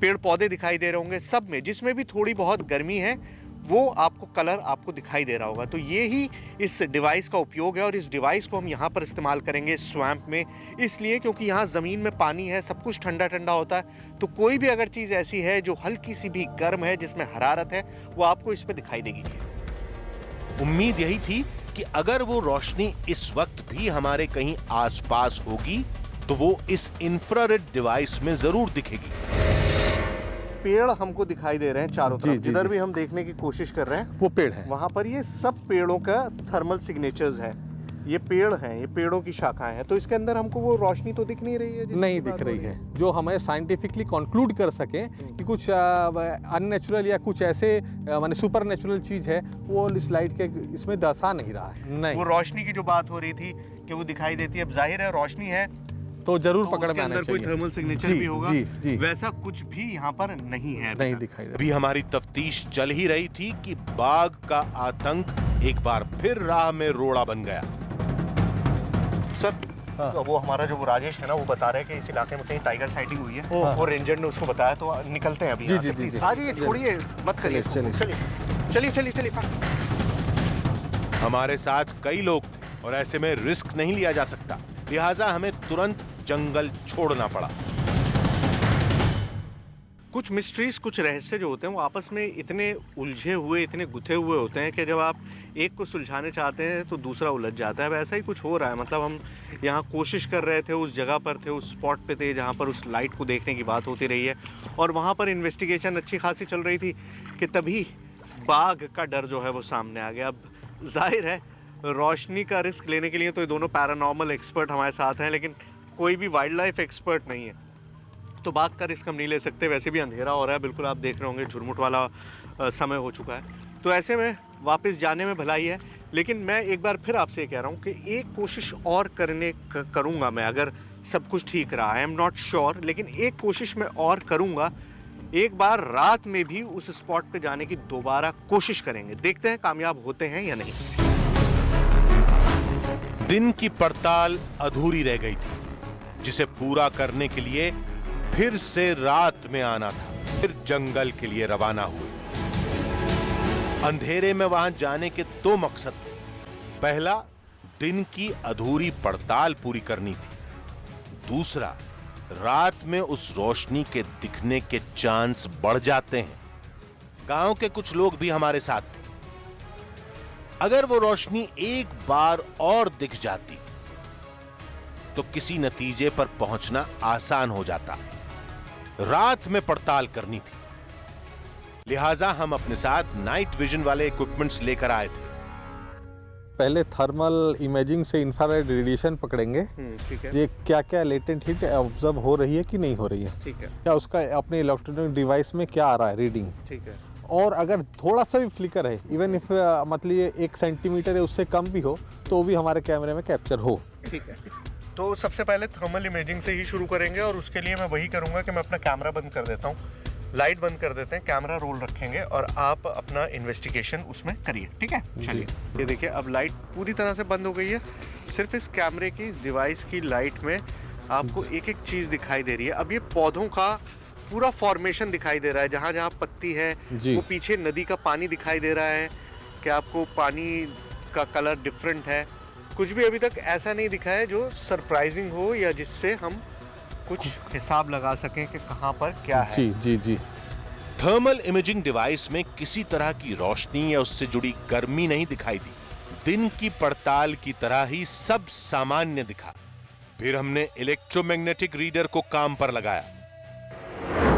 पेड़ पौधे दिखाई दे रहे होंगे, सब में जिसमें भी थोड़ी बहुत गर्मी है वो आपको कलर आपको दिखाई दे रहा होगा। तो ये ही इस डिवाइस का उपयोग है, और इस डिवाइस को हम यहाँ पर इस्तेमाल करेंगे स्वैम्प में, इसलिए क्योंकि यहाँ ज़मीन में पानी है, सब कुछ ठंडा ठंडा होता है। तो कोई भी अगर चीज़ ऐसी है जो हल्की सी भी गर्म है, जिसमें हरारत है, वो आपको इसमें दिखाई देगी। उम्मीद यही थी कि अगर वो रोशनी इस वक्त भी हमारे कहीं आसपास होगी तो वो इस इंफ्रारेड डिवाइस में जरूर दिखेगी। पेड़ हमको दिखाई दे रहे हैं चारों तरफ, जिधर भी हम देखने की कोशिश कर रहे हैं वो पेड़ है। वहां पर ये सब पेड़ों का थर्मल सिग्नेचर्स है। ये पेड़ हैं, ये पेड़ों की शाखाएं हैं, तो इसके अंदर हमको वो रोशनी तो दिख नहीं रही है नहीं दिख रही है जो हमें साइंटिफिकली कंक्लूड कर सके कि कुछ अननेचुरल या कुछ ऐसे माने सुपर नेचुरल चीज़ है, वो इस लाइट के इसमें दर्शा नहीं रहा है। नहीं, वो रोशनी की जो बात हो रही थी कि वो दिखाई देती है, अब जाहिर है रोशनी है तो जरूर तो पकड़ उसके में आना अंदर कोई चाहिए। थर्मल सिग्नेचर जी, भी होगा। जी, जी। वैसा कुछ भी यहाँ पर नहीं है, नहीं दिखाई दे अभी हमारी तफ्तीश चल ही रही थी कि बाघ का आतंक एक बार फिर राह में रोड़ा बन गया। सर तो वो हमारा जो वो राजेश है ना, वो बता रहे हैं कि इस इलाके में कहीं टाइगर साइटिंग हुई है, और रेंजर ने उसको बताया, तो निकलते हैं अभी यहाँ से, जी, प्लीज। आज ये छोड़िए, मत करिए, चलिए, चलिए चलिए चलिए। हमारे साथ कई लोग थे और ऐसे में रिस्क नहीं लिया जा सकता, लिहाजा हमें तुरंत जंगल छोड़ना पड़ा। कुछ मिस्ट्रीज, कुछ रहस्य जो होते हैं वो आपस में इतने उलझे हुए, इतने गुथे हुए होते हैं कि जब आप एक को सुलझाने चाहते हैं तो दूसरा उलझ जाता है। वैसा ही कुछ हो रहा है। मतलब हम यहाँ कोशिश कर रहे थे, उस जगह पर थे, उस स्पॉट पे थे जहाँ पर उस लाइट को देखने की बात होती रही है, और वहाँ पर इन्वेस्टिगेशन अच्छी खासी चल रही थी कि तभी बाघ का डर जो है वो सामने आ गया। अब जाहिर है रोशनी का रिस्क लेने के लिए तो ये दोनों पैरानॉर्मल एक्सपर्ट हमारे साथ हैं, लेकिन कोई भी वाइल्ड लाइफ एक्सपर्ट नहीं है, तो बाघ का रिस्क हम नहीं ले सकते। वैसे भी अंधेरा हो रहा है, बिल्कुल आप देख रहे होंगे झुरमुट वाला समय हो चुका है, तो ऐसे में वापस जाने में भलाई है। लेकिन मैं एक बार फिर आपसे ये कह रहा हूँ कि एक कोशिश और करूँगा मैं, अगर सब कुछ ठीक रहा, आई एम नॉट श्योर, लेकिन एक कोशिश मैं और करूँगा। एक बार रात में भी उस स्पॉट पे जाने की दोबारा कोशिश करेंगे, देखते हैं कामयाब होते हैं या नहीं। दिन की पड़ताल अधूरी रह गई थी, जिसे पूरा करने के लिए फिर से रात में आना था। फिर जंगल के लिए रवाना हुए। अंधेरे में वहां जाने के दो मकसद थे। पहला, दिन की अधूरी पड़ताल पूरी करनी थी। दूसरा, रात में उस रोशनी के दिखने के चांस बढ़ जाते हैं। गांव के कुछ लोग भी हमारे साथ थे। अगर वो रोशनी एक बार और दिख जाती तो किसी नतीजे पर पहुंचना आसान हो जाता। रात में पड़ताल करनी थी, लिहाजा हम अपने साथ नाइट विजन वाले इक्विपमेंट्स लेकर आए थे। पहले थर्मल इमेजिंग से इंफ्रारेड रेडिएशन पकड़ेंगे, ठीक है, ये क्या क्या लेटेंट हीट ऑब्जर्व हो रही है कि नहीं हो रही है, ठीक है, या उसका अपने इलेक्ट्रॉनिक डिवाइस में क्या आ रहा है रीडिंग, ठीक है। और अगर थोड़ा सा भी फ्लिकर है, इवन इफ मतलब ये 1 सेंटीमीटर है उससे कम भी हो, तो भी हमारे कैमरे में कैप्चर हो। ठीक है, तो सबसे पहले थर्मल इमेजिंग से ही शुरू करेंगे, और उसके लिए मैं वही करूंगा कि मैं अपना कैमरा बंद कर देता हूँ, लाइट बंद कर देते हैं, कैमरा रोल रखेंगे और आप अपना इन्वेस्टिगेशन उसमें करिए, ठीक है। चलिए, ये देखिए अब लाइट पूरी तरह से बंद हो गई है। सिर्फ इस कैमरे की, इस डिवाइस की लाइट में आपको एक एक चीज़ दिखाई दे रही है। अब ये पौधों का पूरा फॉर्मेशन दिखाई दे रहा है, जहाँ जहाँ पत्ती है, वो पीछे नदी का पानी दिखाई दे रहा है कि आपको पानी का कलर डिफरेंट है। कुछ भी अभी तक ऐसा नहीं दिखा है जो सरप्राइजिंग हो या जिससे हम कुछ हिसाब लगा सकें कि कहाँ पर क्या है। जी जी जी। थर्मल इमेजिंग डिवाइस में किसी तरह की रोशनी या उससे जुड़ी गर्मी नहीं दिखाई दी। दिन की पड़ताल की तरह ही सब सामान्य दिखा। फिर हमने इलेक्ट्रोमैग्नेटिक रीडर को काम पर लगाया।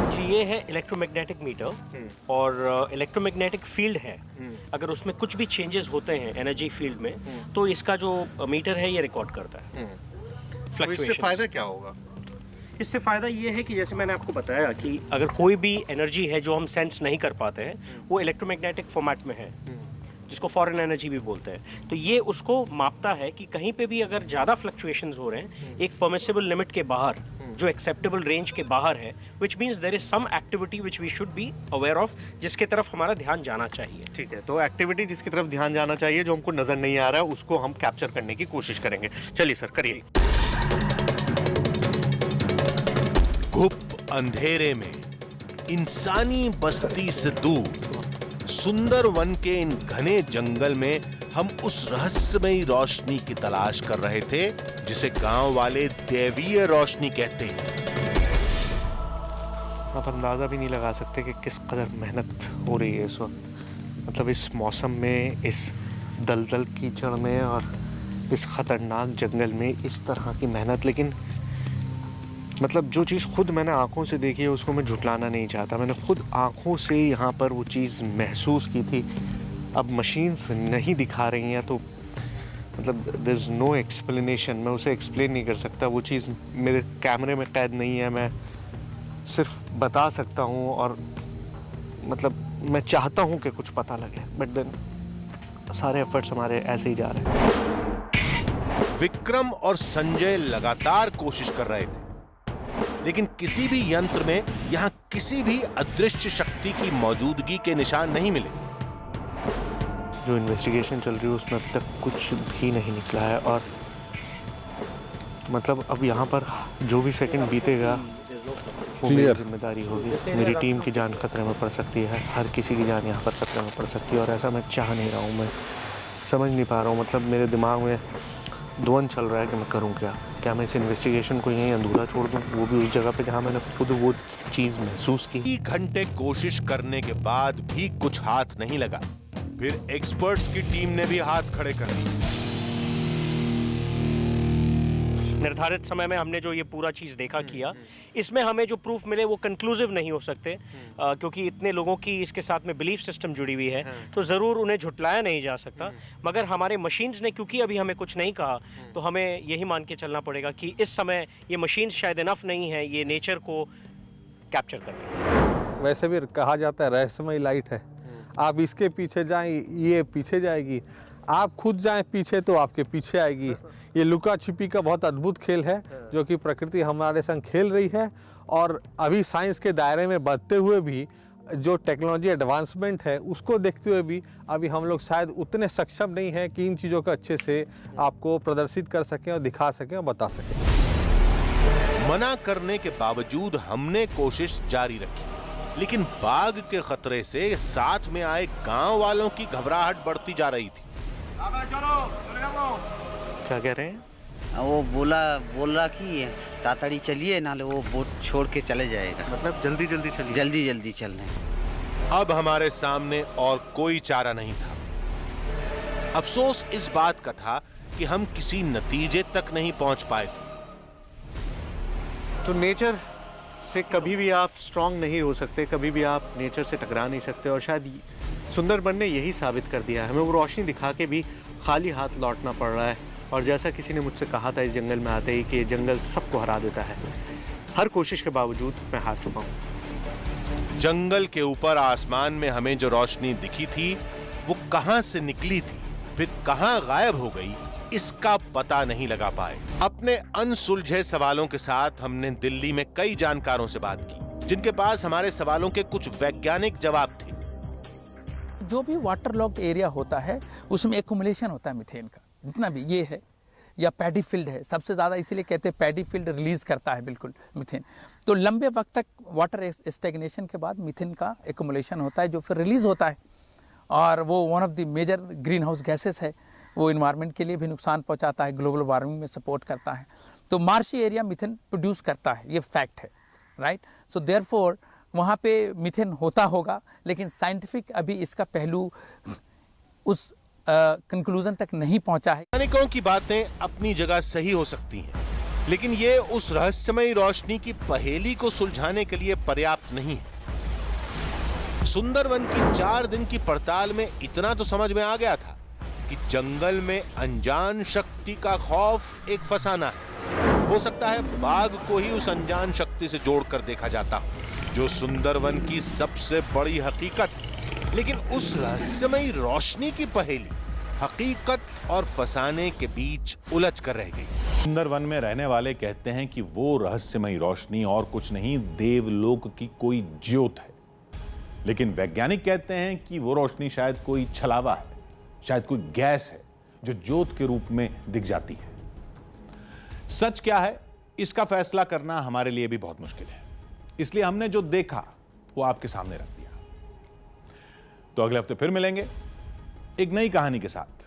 जी, ये है इलेक्ट्रोमैग्नेटिक मीटर, और इलेक्ट्रोमैग्नेटिक फील्ड है। अगर उसमें कुछ भी चेंजेस होते हैं एनर्जी फील्ड में, तो इसका जो मीटर है ये रिकॉर्ड करता है। तो इससे फायदा क्या होगा? इससे फ़ायदा ये है कि जैसे मैंने आपको बताया कि अगर कोई भी एनर्जी है जो हम सेंस नहीं कर पाते हैं, वो इलेक्ट्रोमैग्नेटिक फॉर्मेट में है, जिसको फॉरेन एनर्जी भी बोलते हैं। तो ये उसको मापता है कि कहीं पे भी अगर ज़्यादा फ्लक्चुएशंस हो रहे हैं एक परमिसिबल लिमिट के बाहर, जो एक्सेप्टेबल रेंज के बाहर है, which means there is some activity which we should be aware of, जिसके तरफ हमारा ध्यान जाना चाहिए। ठीक है, तो एक्टिविटी जिसकी तरफ ध्यान जाना चाहिए, जो हमको नज़र नहीं आ रहा है, उसको हम कैप्चर करने की कोशिश करेंगे। चलिए सर, करिए। घुप अंधेरे में इंसानी बस्ती से दूर सुंदर वन के इन घने जंगल में हम उस रहस्यमयी रोशनी की तलाश कर रहे थे जिसे गांव वाले दैवीय रोशनी कहते हैं। आप अंदाज़ा भी नहीं लगा सकते कि किस कदर मेहनत हो रही है इस वक्त। मतलब इस मौसम में, इस दलदल कीचड़ में और इस ख़तरनाक जंगल में इस तरह की मेहनत। लेकिन मतलब जो चीज़ खुद मैंने आँखों से देखी है उसको मैं झुटलाना नहीं चाहता। मैंने खुद आँखों से यहाँ पर वो चीज़ महसूस की थी। अब मशीन्स नहीं दिखा रही हैं तो मतलब देयर इज़ नो एक्सप्लेनेशन, मैं उसे एक्सप्लेन नहीं कर सकता। वो चीज़ मेरे कैमरे में कैद नहीं है, मैं सिर्फ बता सकता हूँ और मतलब मैं चाहता हूँ कि कुछ पता लगे, बट देन सारे एफर्ट्स हमारे ऐसे ही जा रहे हैं। विक्रम और संजय लगातार कोशिश कर रहे थे, लेकिन किसी भी यंत्र में यहां किसी भी अदृश्य शक्ति की मौजूदगी के निशान नहीं मिले। जो इन्वेस्टिगेशन चल रही है उसमें अब तक कुछ भी नहीं निकला है और मतलब अब यहाँ पर जो भी सेकंड बीतेगा वो मेरी जिम्मेदारी होगी। मेरी टीम की जान खतरे में पड़ सकती है, हर किसी की जान यहाँ पर खतरे में पड़ सकती है और ऐसा मैं चाह नहीं रहा हूँ। मैं समझ नहीं पा रहा हूँ, मतलब मेरे दिमाग में द्वंद चल रहा है कि मैं करूँ क्या मैं इस इन्वेस्टिगेशन को यहीं अधूरा छोड़ दूँ, वो भी उस जगह पे जहाँ मैंने खुद वो चीज़ महसूस की। 3 घंटे कोशिश करने के बाद भी कुछ हाथ नहीं लगा। फिर एक्सपर्ट्स की टीम ने भी हाथ खड़े कर दिए। निर्धारित समय में हमने जो ये पूरा चीज़ देखा किया, इसमें हमें जो प्रूफ मिले वो कंक्लूसिव नहीं हो सकते, क्योंकि इतने लोगों की इसके साथ में बिलीफ सिस्टम जुड़ी हुई है, तो ज़रूर उन्हें झुटलाया नहीं जा सकता। मगर हमारे मशीन्स ने क्योंकि अभी हमें कुछ नहीं कहा, तो हमें यही मान के चलना पड़ेगा कि इस समय ये मशीन्स शायद इनफ नहीं है ये नेचर को कैप्चर करने। वैसे भी कहा जाता है रहस्यमय लाइट है, आप इसके पीछे जाएं ये पीछे जाएगी, आप खुद जाएं पीछे तो आपके पीछे आएगी। ये लुका छिपी का बहुत अद्भुत खेल है जो कि प्रकृति हमारे संग खेल रही है और अभी साइंस के दायरे में बढ़ते हुए भी जो टेक्नोलॉजी एडवांसमेंट है उसको देखते हुए भी अभी हम लोग शायद उतने सक्षम नहीं हैं कि इन चीज़ों को अच्छे से आपको प्रदर्शित कर सकें और दिखा सकें और बता सकें। मना करने के बावजूद हमने कोशिश जारी रखी, लेकिन बाघ के खतरे से साथ में आए गांव वालों की घबराहट बढ़ती जा रही थी। क्या कह रहे हैं? वो बोल रहा कि तातड़ी चलिए, नाले वो बोट छोड़ के चले जाएगा। मतलब जल्दी चलिए। जल्दी चल रहे हैं। अब हमारे सामने और कोई चारा नहीं था। अफसोस इस बात का था कि हम किसी नतीजे तक नहीं पहुंच पाए थे। तो नेचर से कभी भी आप स्ट्रांग नहीं हो सकते, कभी भी आप नेचर से टकरा नहीं सकते और शायद सुंदरबन ने यही साबित कर दिया है। हमें वो रोशनी दिखा के भी खाली हाथ लौटना पड़ रहा है और जैसा किसी ने मुझसे कहा था इस जंगल में आते ही कि ये जंगल सबको हरा देता है। हर कोशिश के बावजूद मैं हार चुका हूँ। जंगल के ऊपर आसमान में हमें जो रोशनी दिखी थी वो कहां से निकली थी, फिर कहां गायब हो गई, इसका पता नहीं लगा पाए। अपने अनसुलझे सवालों के साथ हमने दिल्ली में कई जानकारों से बात की, जिनके पास हमारे सवालों के कुछ वैज्ञानिक जवाब थे। जो भी वाटर लॉक्ड एरिया होता है उसमें एक्युमुलेशन होता है मीथेन का, जितना भी ये है या पैडी फील्ड है, सबसे ज़्यादा इसीलिए कहते हैं पैडी फील्ड रिलीज करता है बिल्कुल मीथेन। तो लंबे वक्त तक वाटर स्टेगनेशन के बाद मीथेन का एक्युमुलेशन होता है जो फिर रिलीज होता है और वो one of the major greenhouse gases है। वो इन्वायरमेंट के लिए भी नुकसान पहुंचाता है, ग्लोबल वार्मिंग में सपोर्ट करता है। तो मार्शी एरिया मीथेन प्रोड्यूस करता है, ये फैक्ट है, राइट। सो देयरफॉर वहाँ पे मीथेन होता होगा, लेकिन साइंटिफिक अभी इसका पहलू उस कंक्लूजन तक नहीं पहुंचा है। वैज्ञानिकों की बातें अपनी जगह सही हो सकती हैं, लेकिन ये उस रहस्यमयी रोशनी की पहेली को सुलझाने के लिए पर्याप्त नहीं है। सुंदरवन की 4 दिन की पड़ताल में इतना तो समझ में आ गया था कि जंगल में अनजान शक्ति का खौफ एक फसाना है। हो सकता है बाघ को ही उस अनजान शक्ति से जोड़कर देखा जाता हो, जो सुंदरवन की सबसे बड़ी हकीकत है। लेकिन उस रहस्यमयी रोशनी की पहेली हकीकत और फसाने के बीच उलझ कर रह गई। सुंदरवन में रहने वाले कहते हैं कि वो रहस्यमयी रोशनी और कुछ नहीं, देवलोक की कोई ज्योत है। लेकिन वैज्ञानिक कहते हैं कि वो रोशनी शायद कोई छलावा है, शायद कोई गैस है जो ज्योत के रूप में दिख जाती है। सच क्या है इसका फैसला करना हमारे लिए भी बहुत मुश्किल है, इसलिए हमने जो देखा वो आपके सामने रख दिया। तो अगले हफ्ते फिर मिलेंगे एक नई कहानी के साथ,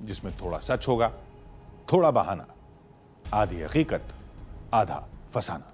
जिसमें थोड़ा सच होगा, थोड़ा बहाना, आधी हकीकत, आधा फसाना।